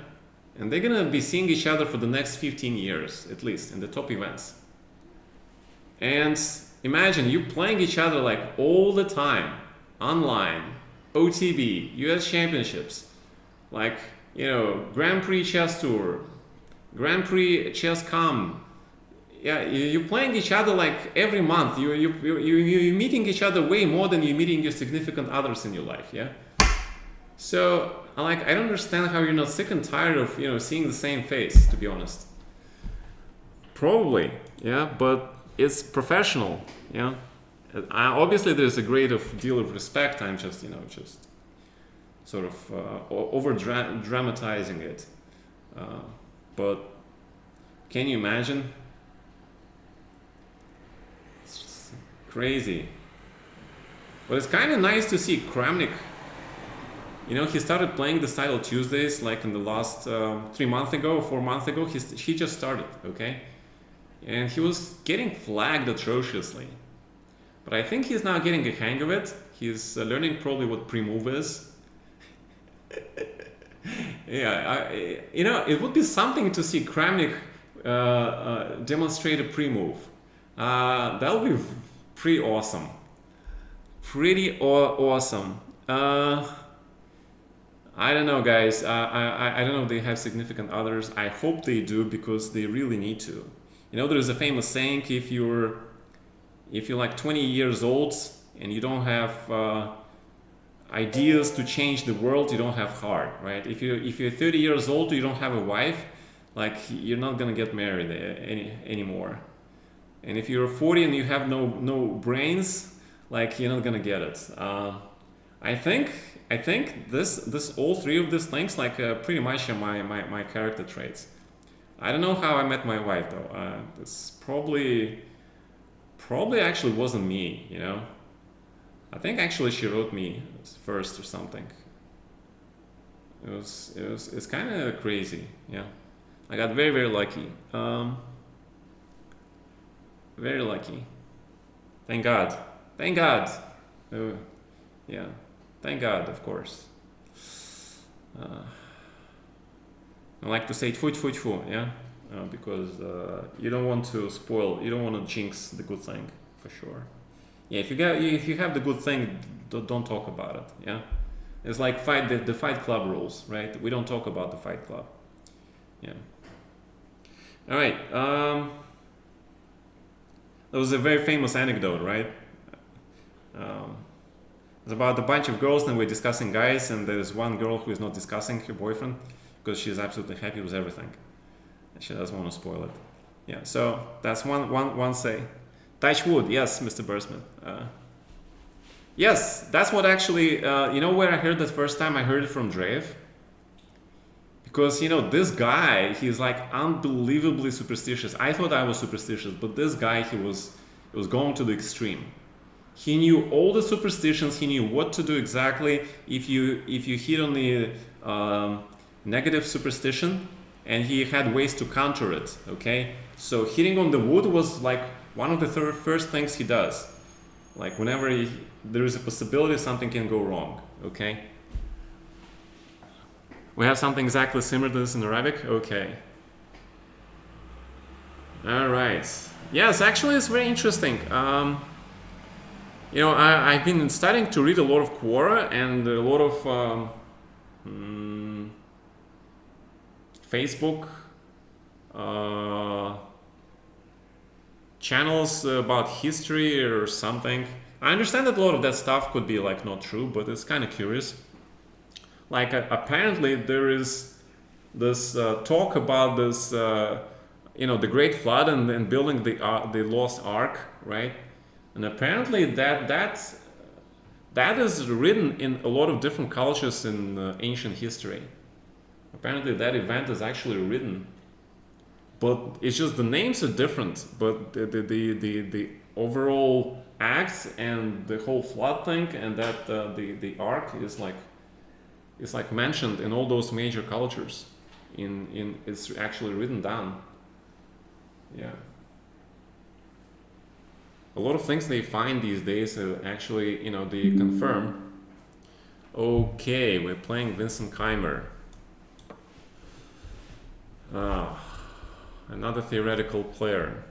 And they're gonna be seeing each other for the next 15 years, at least, in the top events. And imagine you playing each other like all the time, online, OTB, US Championships. Like, Grand Prix Chess Tour, Grand Prix Chess Com. Yeah, you're playing each other like every month. You're meeting each other way more than you're meeting your significant others in your life. Yeah. So I don't understand how you're not sick and tired of seeing the same face. To be honest. Probably, yeah, but it's professional. Yeah. Obviously, there's a great deal of respect. I'm just just sort of over dramatizing it. But can you imagine? It's crazy. But it's kind of nice to see Kramnik. He started playing this title Tuesdays like in the last 3 months ago, 4 months ago. He just started, okay? And he was getting flagged atrociously. But I think he's now getting a hang of it. He's learning probably what pre-move is. Yeah, it would be something to see Kramnik demonstrate a pre-move. That would be pretty awesome. Pretty awesome. I don't know, guys. I don't know if they have significant others. I hope they do because they really need to. There is a famous saying: if you're like 20 years old and you don't have ideas to change the world, you don't have heart, right? If you're 30 years old, you don't have a wife, like you're not gonna get married anymore. And if you're 40 and you have no brains, like you're not gonna get it. I think this all three of these things like pretty much are my character traits. I don't know how I met my wife though. This probably actually wasn't me. I think actually she wrote me first or something. It's kind of crazy. Yeah, I got very very lucky. Very lucky. Thank God. Thank God. Yeah. Thank God, of course. I like to say tfu tfu tfu, yeah, because you don't want to spoil, you don't want to jinx the good thing, for sure. Yeah, if you have the good thing, don't talk about it. Yeah, it's like the Fight Club rules, right? We don't talk about the Fight Club. Yeah. All right. There was a very famous anecdote, right? It's about a bunch of girls and we're discussing guys, and there's one girl who is not discussing her boyfriend because she's absolutely happy with everything. She doesn't want to spoil it. Yeah, so that's one say. Touch wood, yes, Mr. Bursman. Yes, that's what actually, where I heard that first time? I heard it from Drev. Because, this guy, he's like unbelievably superstitious. I thought I was superstitious, but this guy, he was going to the extreme. He knew all the superstitions. He knew what to do exactly if you hit on the negative superstition, and he had ways to counter it. Okay, so hitting on the wood was like one of the first things he does. Like whenever there is a possibility something can go wrong. Okay, we have something exactly similar to this in Arabic. Okay. All right. Yes, actually, it's very interesting. I've been starting to read a lot of Quora and a lot of Facebook channels about history or something. I understand that a lot of that stuff could be like not true, but it's kind of curious. Like apparently there is this talk about this, the Great Flood and building the Lost Ark, right? And apparently that is written in a lot of different cultures in ancient history. Apparently that event is actually written, but it's just the names are different. But the overall acts and the whole flood thing and that the ark is like mentioned in all those major cultures. In it's actually written down. Yeah. A lot of things they find these days actually, they confirm. Okay, we're playing Vincent Keimer. Another theoretical player.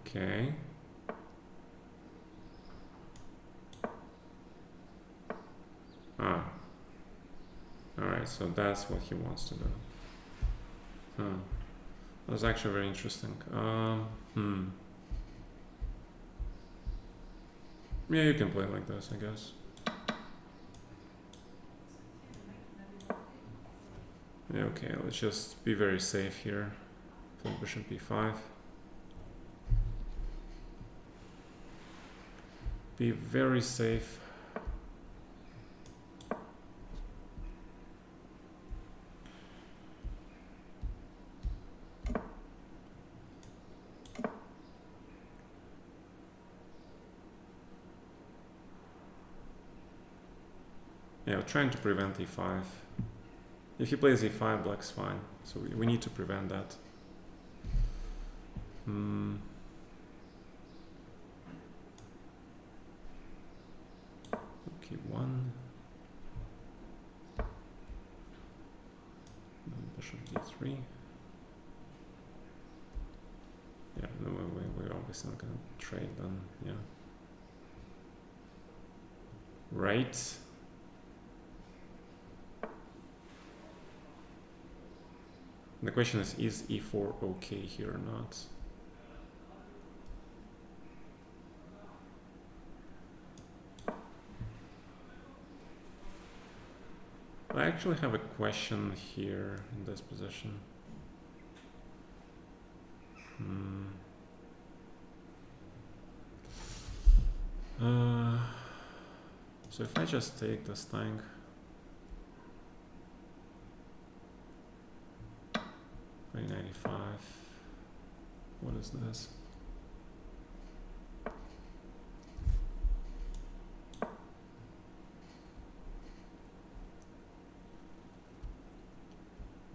Okay. Ah. Alright, so that's what he wants to do. Huh. That's actually very interesting. Yeah, you can play like this, I guess. Yeah, okay, let's just be very safe here. Play bishop b5. Be very safe. Yeah, trying to prevent e5. If he plays e5, black's fine. So we need to prevent that. Okay, 1. Bishop d3. Yeah, no, we're obviously not gonna trade then, yeah. Right. The question is e4 okay here or not? I actually have a question here in this position. So if I just take this thing, $395, what is this?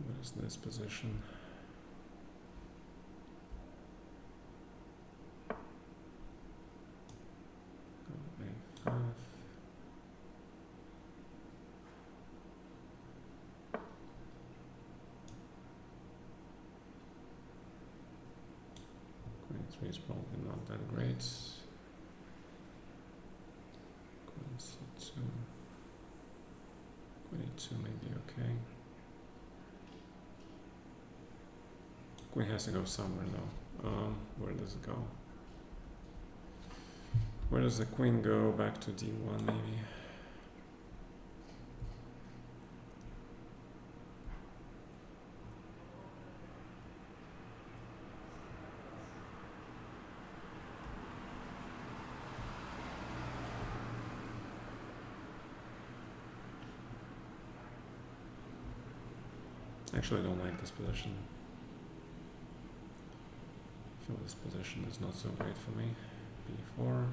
What is this position? A5. Queen 3 is probably not that great. Queen C2. Queen E2 may be okay. Queen has to go somewhere though. Where does it go? Where does the queen go? Back to d1 maybe. Actually, I don't like this position. I feel this position is not so great for me. b4.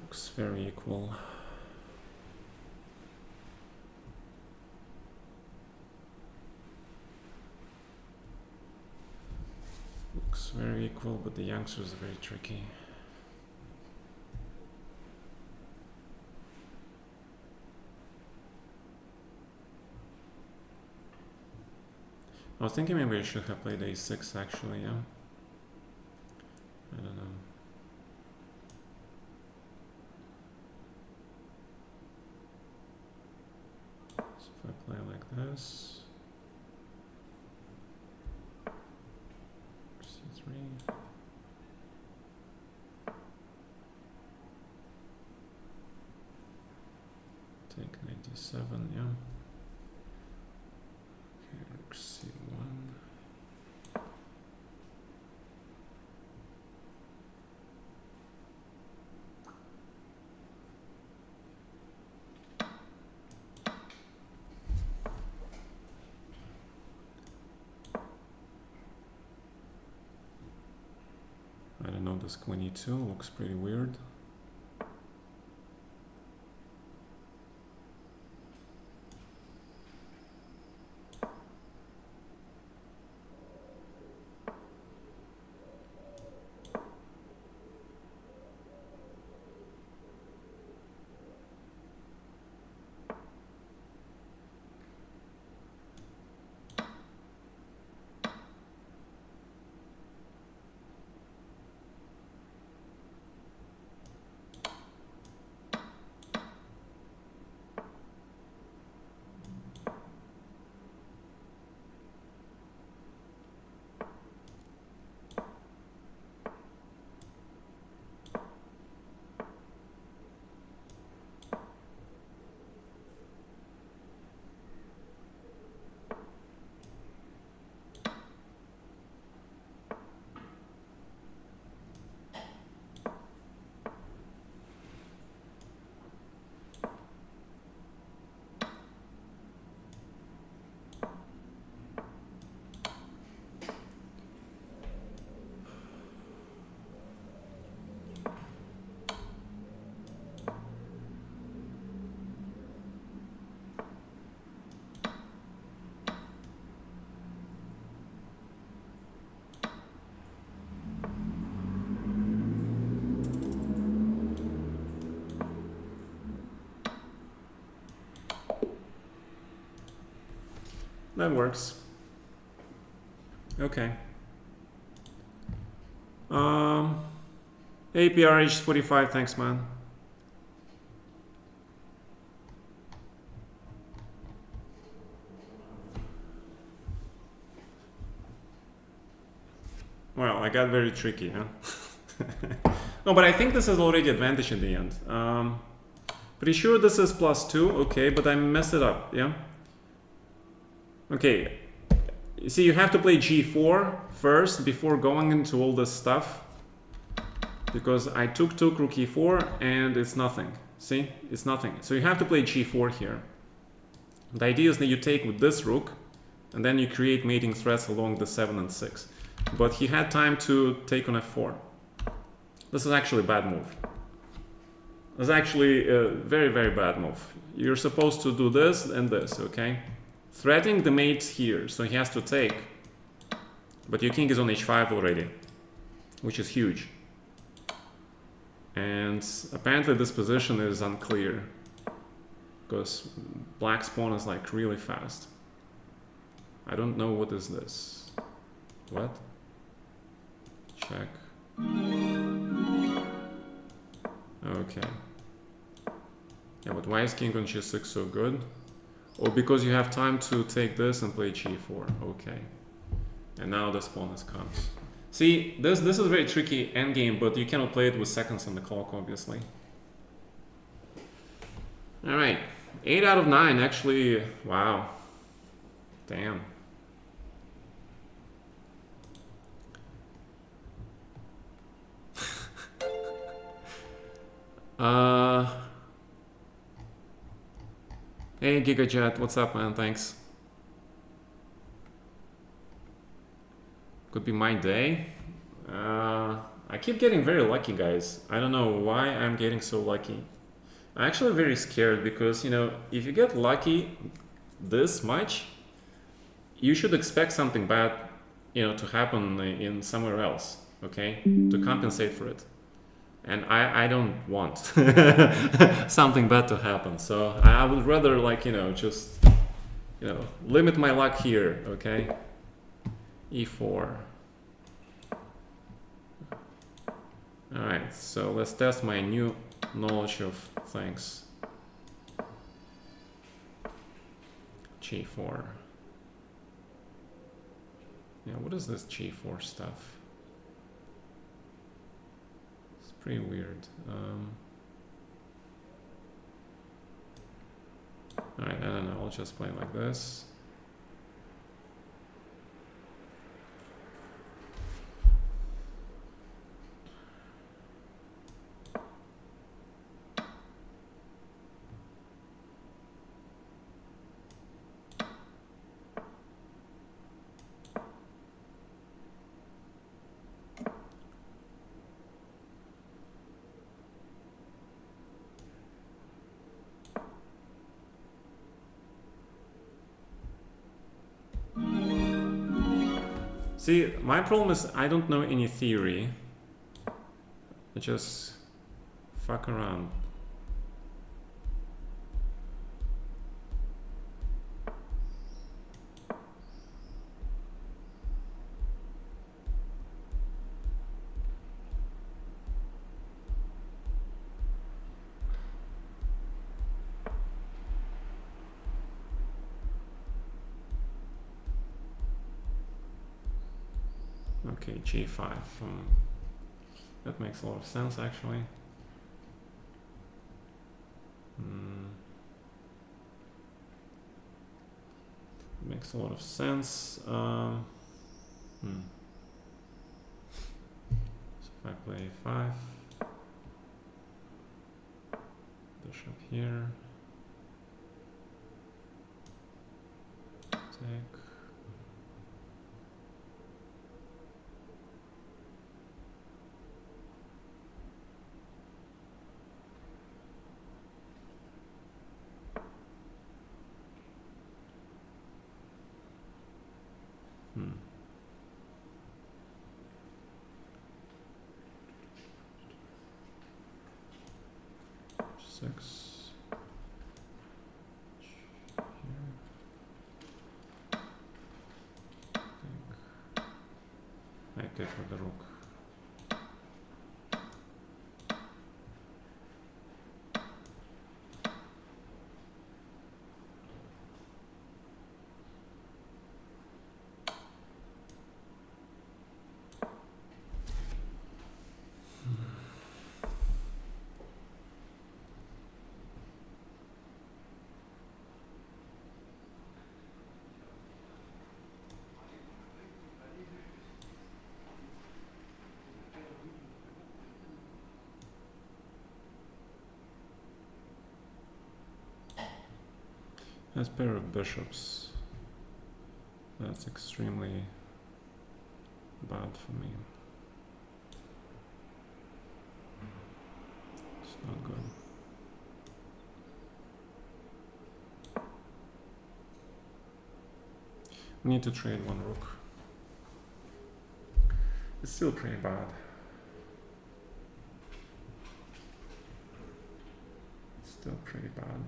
Looks very equal. Looks very equal, but the youngsters are very tricky. I was thinking maybe I should have played a6 actually, yeah. I don't know. So if I play like this, C7, yeah. Okay, rook C1. I don't know, this queen e2 looks pretty weird. That works. Okay. APRH45, thanks, man. Well, I got very tricky, huh? No, but I think this is already advantage in the end. Pretty sure this is +2, okay, but I messed it up, yeah? Okay, you see, you have to play g4 first before going into all this stuff. Because I took rook e4 and it's nothing. See, it's nothing. So you have to play g4 here. The idea is that you take with this rook and then you create mating threats along the 7 and 6. But he had time to take on f4. This is actually a bad move. This is actually a very, very bad move. You're supposed to do this and this, okay? Threatening the mate here, so he has to take. But your king is on h5 already, which is huge. And apparently this position is unclear because black's pawn is like really fast. I don't know what is this. What? Check. Okay. Yeah, but why is king on g6 so good? Oh, because you have time to take this and play g4. Okay. And now this pawn comes. See, this is a very tricky endgame, but you cannot play it with seconds on the clock, obviously. All right, 8 out of 9, actually, wow. Damn. Hey, GigaJet, what's up, man? Thanks. Could be my day. I keep getting very lucky, guys. I don't know why I'm getting so lucky. I'm actually very scared because, you know, if you get lucky this much, you should expect something bad, you know, to happen in somewhere else, okay? To compensate for it. And I don't want something bad to happen. So I would rather, like, you know, just, you know, limit my luck here, okay? E4. Alright, so let's test my new knowledge of things. G4. Yeah, what is this G4 stuff? It's pretty weird. Alright, I don't know, I'll just play like this. See, my problem is I don't know any theory. I just fuck around. Okay, g5. That makes a lot of sense, actually. Makes a lot of sense. So if I play 5, bishop here, take. Six. I take with the rook. Has pair of bishops. That's extremely bad for me. It's not good. We need to trade one rook. It's still pretty bad. It's still pretty bad.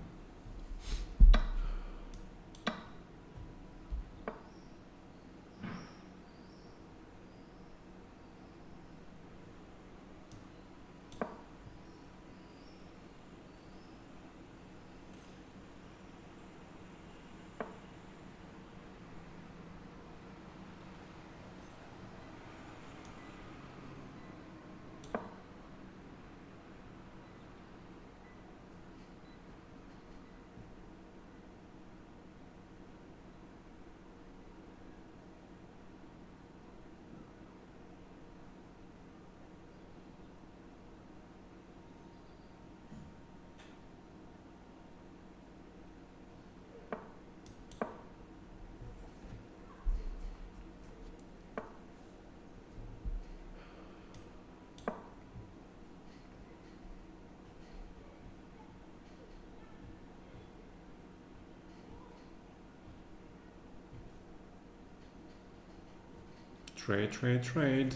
Trade, trade, trade.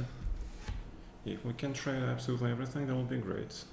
If we can trade absolutely everything, that would be great.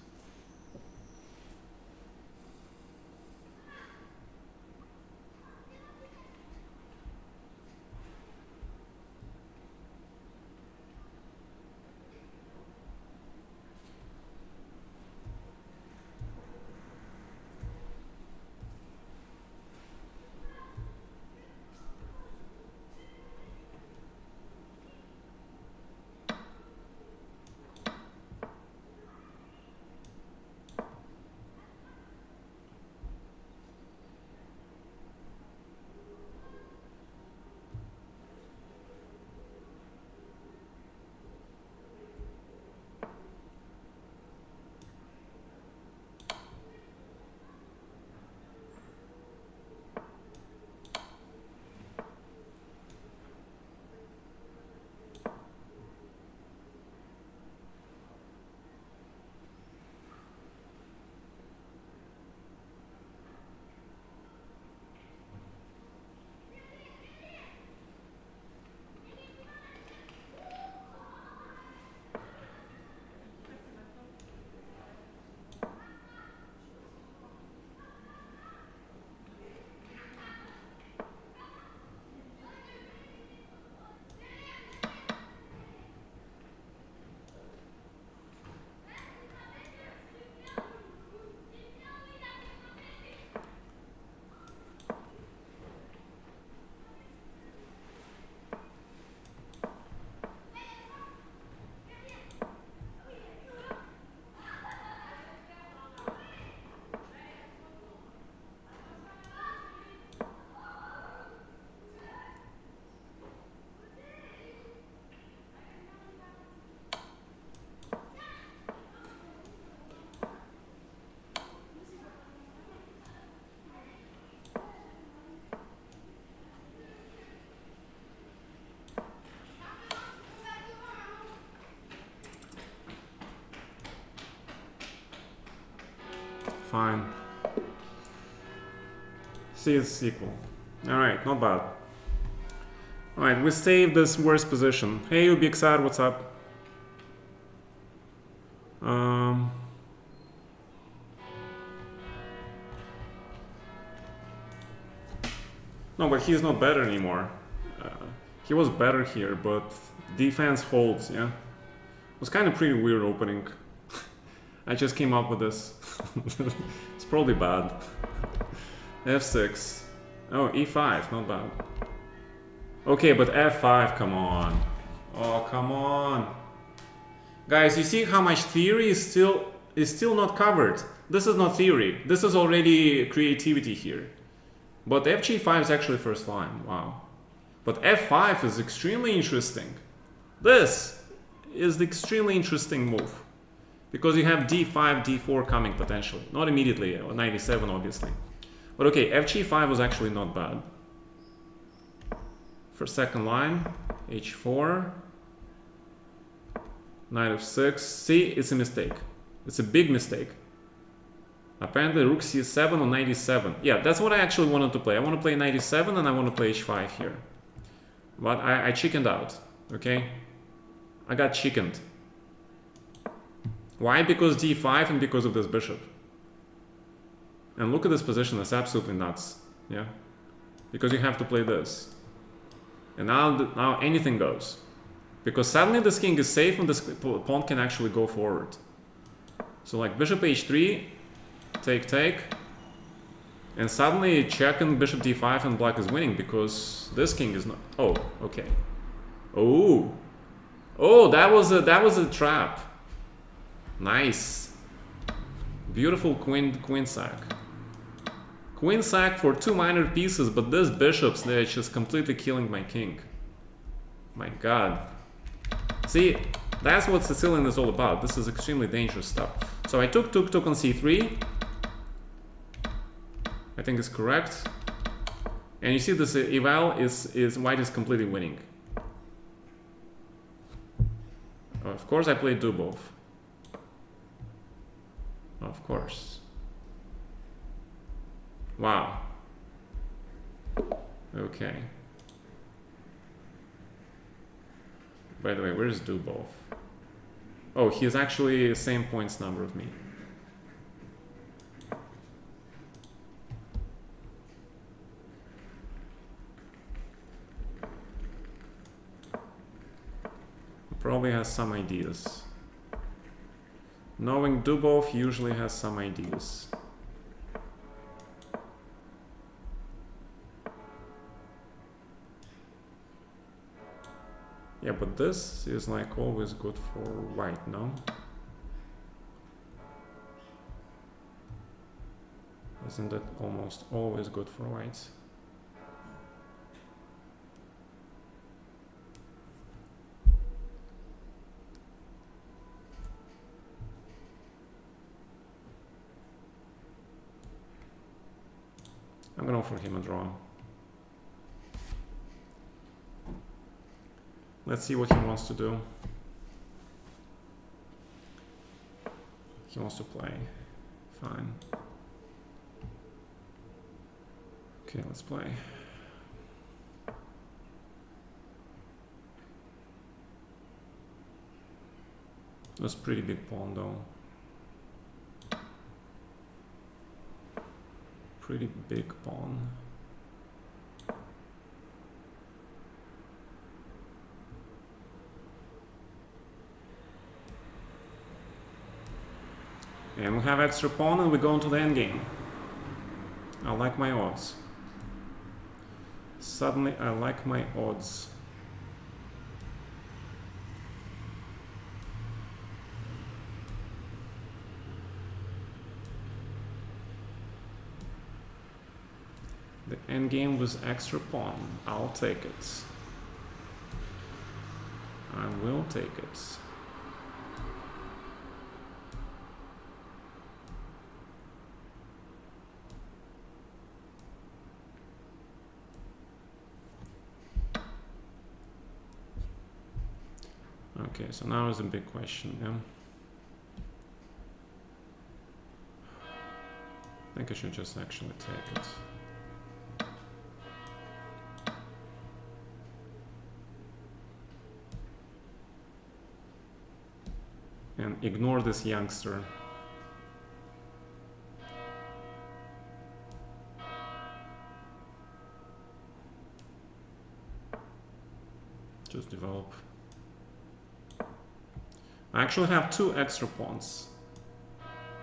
Fine. See, it's equal. Alright, not bad. Alright, we saved this worst position. Hey, UBXR, what's up? No, but he's not better anymore. He was better here, but defense holds, yeah? It was kind of pretty weird opening. I just came up with this. It's probably bad. F6. Oh, E5, not bad. Okay, but F5, come on. Oh, come on. Guys, you see how much theory is still not covered. This is not theory. This is already creativity here. But FG5 is actually first line. Wow. But F5 is extremely interesting. This is the extremely interesting move. Because you have D5, D4 coming potentially. Not immediately, 97 obviously. But okay, FG5 was actually not bad. For second line, H4. Knight of 6. See, it's a mistake. It's a big mistake. Apparently rook c7 on 97. Yeah, that's what I actually wanted to play. I want to play 97 and I want to play h5 here. But I chickened out, okay? I got chickened. Why? Because d5 and because of this bishop. And look at this position, it's absolutely nuts, yeah? Because you have to play this. And now anything goes. Because suddenly this king is safe and this pawn can actually go forward. So like bishop h3, take, and suddenly check and bishop d5 and black is winning because this king is not. Oh, okay. Oh, that was a trap. Nice, beautiful queen sack. Queen sack for 2 minor pieces, but these bishops, they're just completely killing my king. My God. See, that's what Sicilian is all about. This is extremely dangerous stuff. So I took on c3. I think it's correct. And you see this eval is white is completely winning. Of course I played Dubov. Of course. Wow. Okay. By the way, where's Dubov? Oh, he is actually the same points number of me. Probably has some ideas. Knowing Dubov usually has some ideas. Yeah, but this is like always good for white, no? Isn't that almost always good for white? I'm gonna offer him a draw. Let's see what he wants to do. He wants to play. Fine. Okay, let's play. That's a pretty big pawn though. Pretty big pawn. And we have extra pawn and we go into the endgame. I like my odds. Suddenly I like my odds. The endgame was extra pawn. I'll take it. I will take it. Okay, so now is the big question, yeah? think I should just actually take it. And ignore this youngster. Just develop. I actually have 2 extra pawns.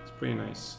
It's pretty nice.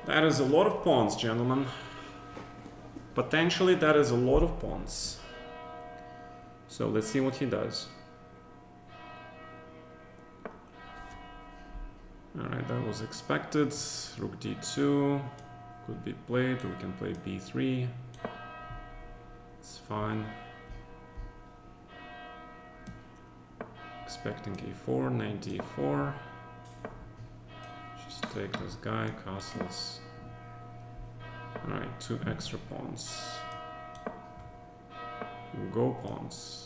That is a lot of pawns, gentlemen. Potentially that is a lot of pawns. So let's see what he does. Alright, that was expected. Rook d2 could be played. We can play b3. It's fine. Expecting a4, knight d4. Just take this guy, castles. Alright, 2 extra pawns. Go pawns.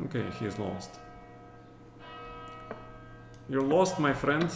Okay, he is lost. You're lost, my friend.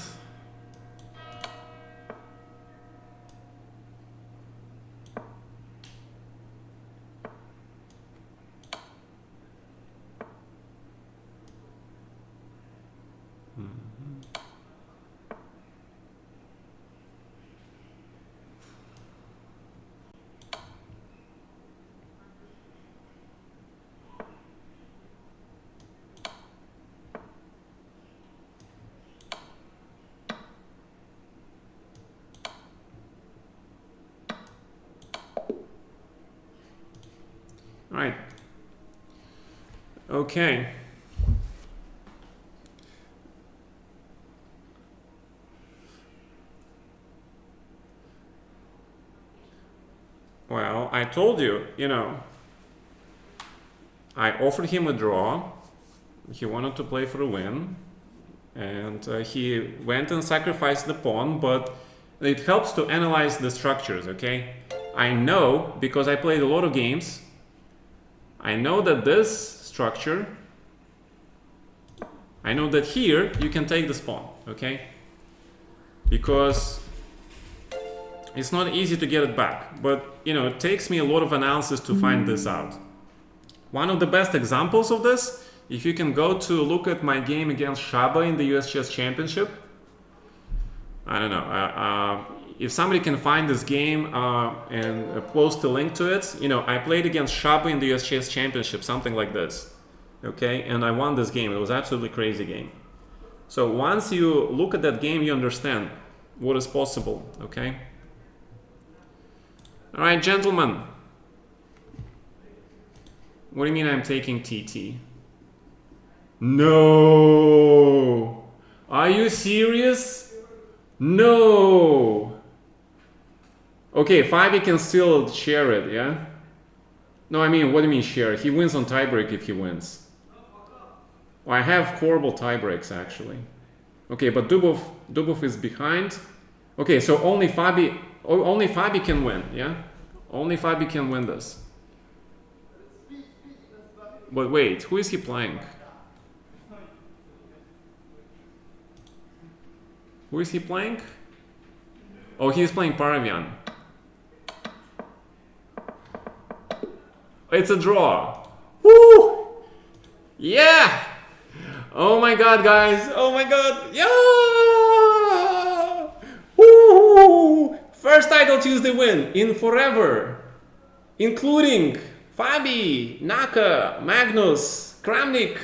Right. Okay. Well, I told you, I offered him a draw. He wanted to play for a win. And he went and sacrificed the pawn, but it helps to analyze the structures, okay? I know, because I played a lot of games, I know that this structure, I know that here you can take this pawn, okay? Because it's not easy to get it back, but it takes me a lot of analysis to find this out. One of the best examples of this if you can go to look at my game against Shaba in the US Chess Championship, I don't know. If somebody can find this game and post a link to it, you know, I played against Shaba in the US Chess Championship, something like this. Okay, and I won this game. It was absolutely crazy game. So once you look at that game, you understand what is possible. Okay. All right, gentlemen. What do you mean I'm taking TT? No. Are you serious? No. Okay, Fabi can still share it, yeah? No, I mean, what do you mean share? He wins on tiebreak if he wins. Well, I have horrible tiebreaks, actually. Okay, but Dubov is behind. Okay, so only Fabi can win, yeah? Only Fabi can win this. But wait, who is he playing? Who is he playing? Oh, he's playing Paravian. It's a draw. Woo! Yeah! Oh my god, guys. Oh my god. Yeah! Woo! First title Tuesday win in forever. Including Fabi, Naka, Magnus, Kramnik.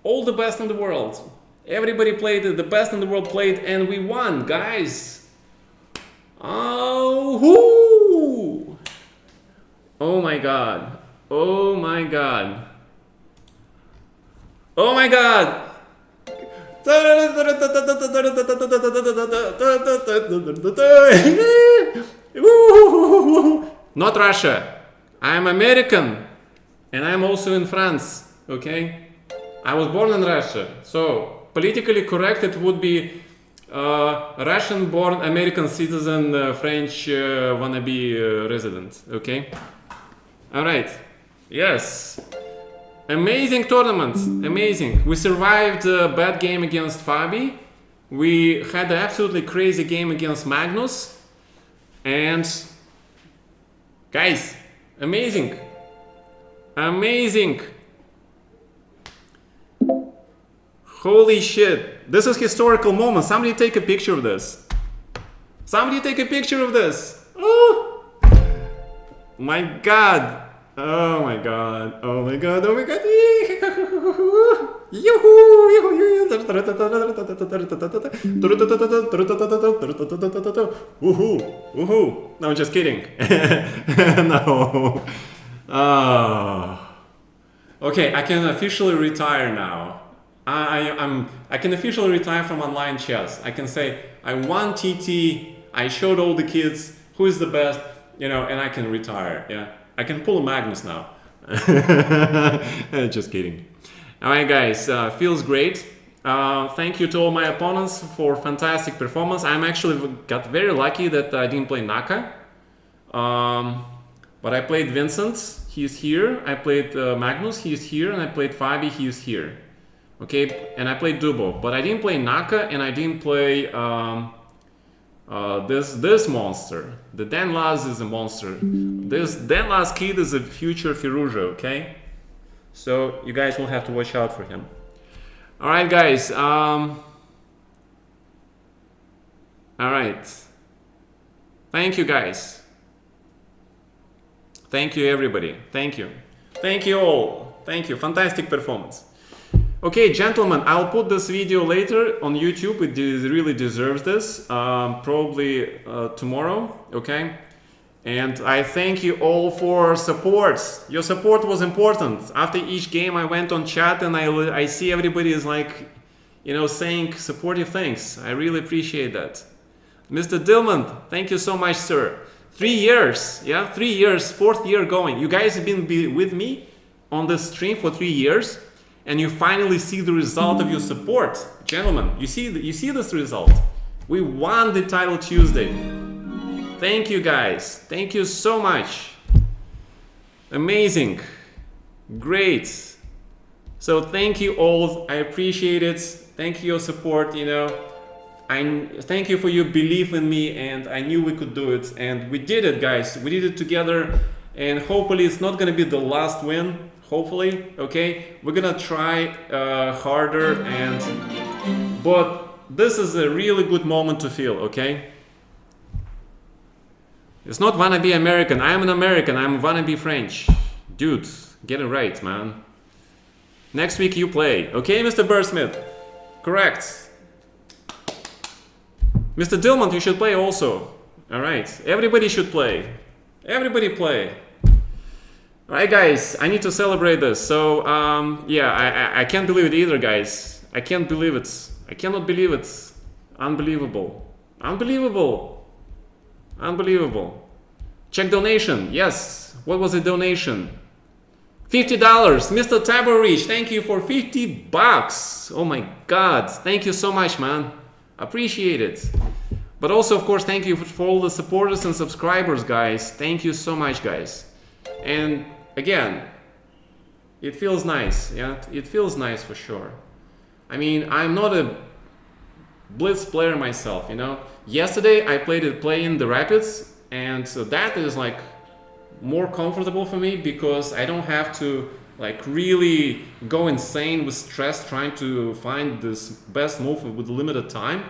All the best in the world. Everybody played, the best in the world played, and we won, guys. Oh, whoo! Oh my god. Oh my god. Oh my god. Not Russia. I'm American. And I'm also in France. Okay? I was born in Russia. So, politically correct, it would be Russian-born American citizen, French wannabe resident. Okay? Alright. Yes. Amazing tournament. Amazing. We survived a bad game against Fabi. We had an absolutely crazy game against Magnus. And guys, amazing. Amazing. Holy shit. This is historical moment. Somebody take a picture of this. Somebody take a picture of this. Oh my god. Oh my god. Oh my god. Oh my god. Woohoo. Woohoo. No, just kidding. No. Okay, I can officially retire now. I can officially retire from online chess. I can say I won TT. I showed all the kids who is the best, you know, and I can retire. Yeah, I can pull a Magnus now. Just kidding. All right, guys, feels great. Thank you to all my opponents for fantastic performance. I'm actually got very lucky that I didn't play Naka, but I played Vincent. He's here. I played Magnus. He's here, and I played Fabi. He's here. Okay, and I played Dubov, but I didn't play Naka, and I didn't play this monster. The Dan Laz is a monster. This Dan Laz kid is a future Firuza, okay? So you guys will have to watch out for him. All right, guys. All right. Thank you, guys. Thank you, everybody. Thank you. Thank you all. Thank you. Fantastic performance. Okay, gentlemen, I'll put this video later on YouTube. It really deserves this. Probably tomorrow, okay? And I thank you all for support. Your support was important. After each game, I went on chat and I see everybody is like, you know, saying supportive things. I really appreciate that. Mr. Dillman, thank you so much, sir. 3 years, yeah, 3 years, 4th year going. You guys have been with me on this stream for 3 years. And you finally see the result of your support. Gentlemen, you see this result. We won the title Tuesday. Thank you, guys. Thank you so much. Amazing. Great. So thank you all. I appreciate it. Thank you for your support, you know. Thank you for your belief in me, and I knew we could do it. And we did it, guys. We did it together. And hopefully it's not going to be the last win. hopefully. Okay, we're gonna try harder, but this is a really good moment to feel. Okay, it's not wanna be American. I am an American. I'm wanna be French, dude. Get it right, man. Next week you play, okay, Mr. Birdsmith? Correct. Mr. Dillman, you should play also. All right, everybody should play. Everybody play. All right, guys, I need to celebrate this. So, yeah, I can't believe it either, guys. I can't believe it. I cannot believe it. Unbelievable. Unbelievable. Unbelievable. Check donation. Yes. What was the donation? $50. Mr. Taborich, thank you for $50. Oh my God. Thank you so much, man. Appreciate it. But also, of course, thank you for all the supporters and subscribers, guys. Thank you so much, guys. And again, it feels nice. Yeah, it feels nice for sure. I mean, I'm not a Blitz player myself, you know. Yesterday I playing the Rapids, and so that is like more comfortable for me because I don't have to like really go insane with stress trying to find this best move with limited time.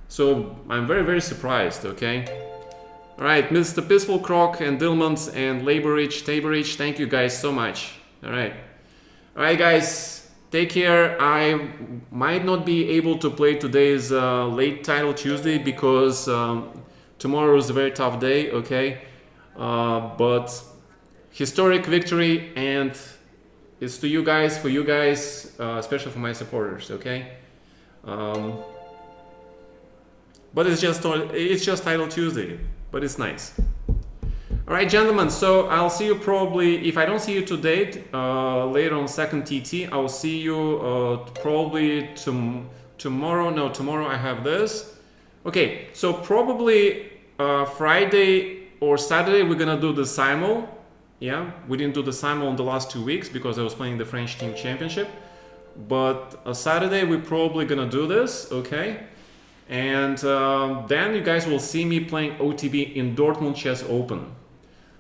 So I'm very, very surprised. Okay. All right, Mr. Peaceful Croc and Dillmans and Taborich, thank you guys so much. All right, guys, take care. I might not be able to play today's late title Tuesday because tomorrow is a very tough day. Okay, but historic victory, and it's to you guys, for you guys, especially for my supporters. Okay. But it's just title Tuesday. But it's nice. All right, gentlemen, so I'll see you probably, if I don't see you today, later on second TT, I'll see you probably tomorrow. No, tomorrow I have this. Okay, so probably Friday or Saturday we're gonna do the simul. Yeah, we didn't do the simul in the last 2 weeks because I was playing the French team championship. But Saturday we're probably gonna do this, okay? And then you guys will see me playing OTB in Dortmund Chess Open.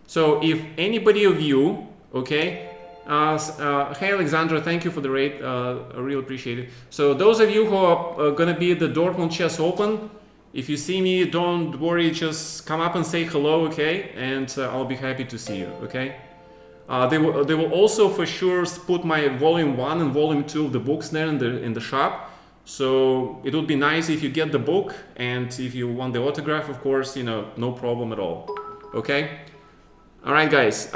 So if anybody of you, okay, hey Alexandra, thank you for the raid, I really appreciate it. So those of you who are gonna be at the Dortmund Chess Open, if you see me, don't worry, just come up and say hello, okay, and I'll be happy to see you, okay. They will also for sure put my volume 1 and volume 2 of the books there in the shop. So it would be nice if you get the book, and if you want the autograph, of course, you know, no problem at all. Okay? All right, guys.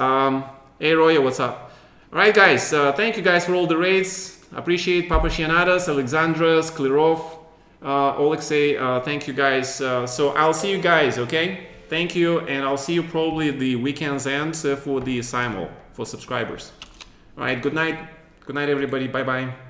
Hey, Roya, what's up? All right, guys. Thank you guys for all the raids. Appreciate Papashianadas, Alexandra, Sklerov, Alexei. Thank you guys. So I'll see you guys, okay? Thank you, and I'll see you probably the weekend's end for the simul for subscribers. All right, good night. Good night, everybody. Bye-bye.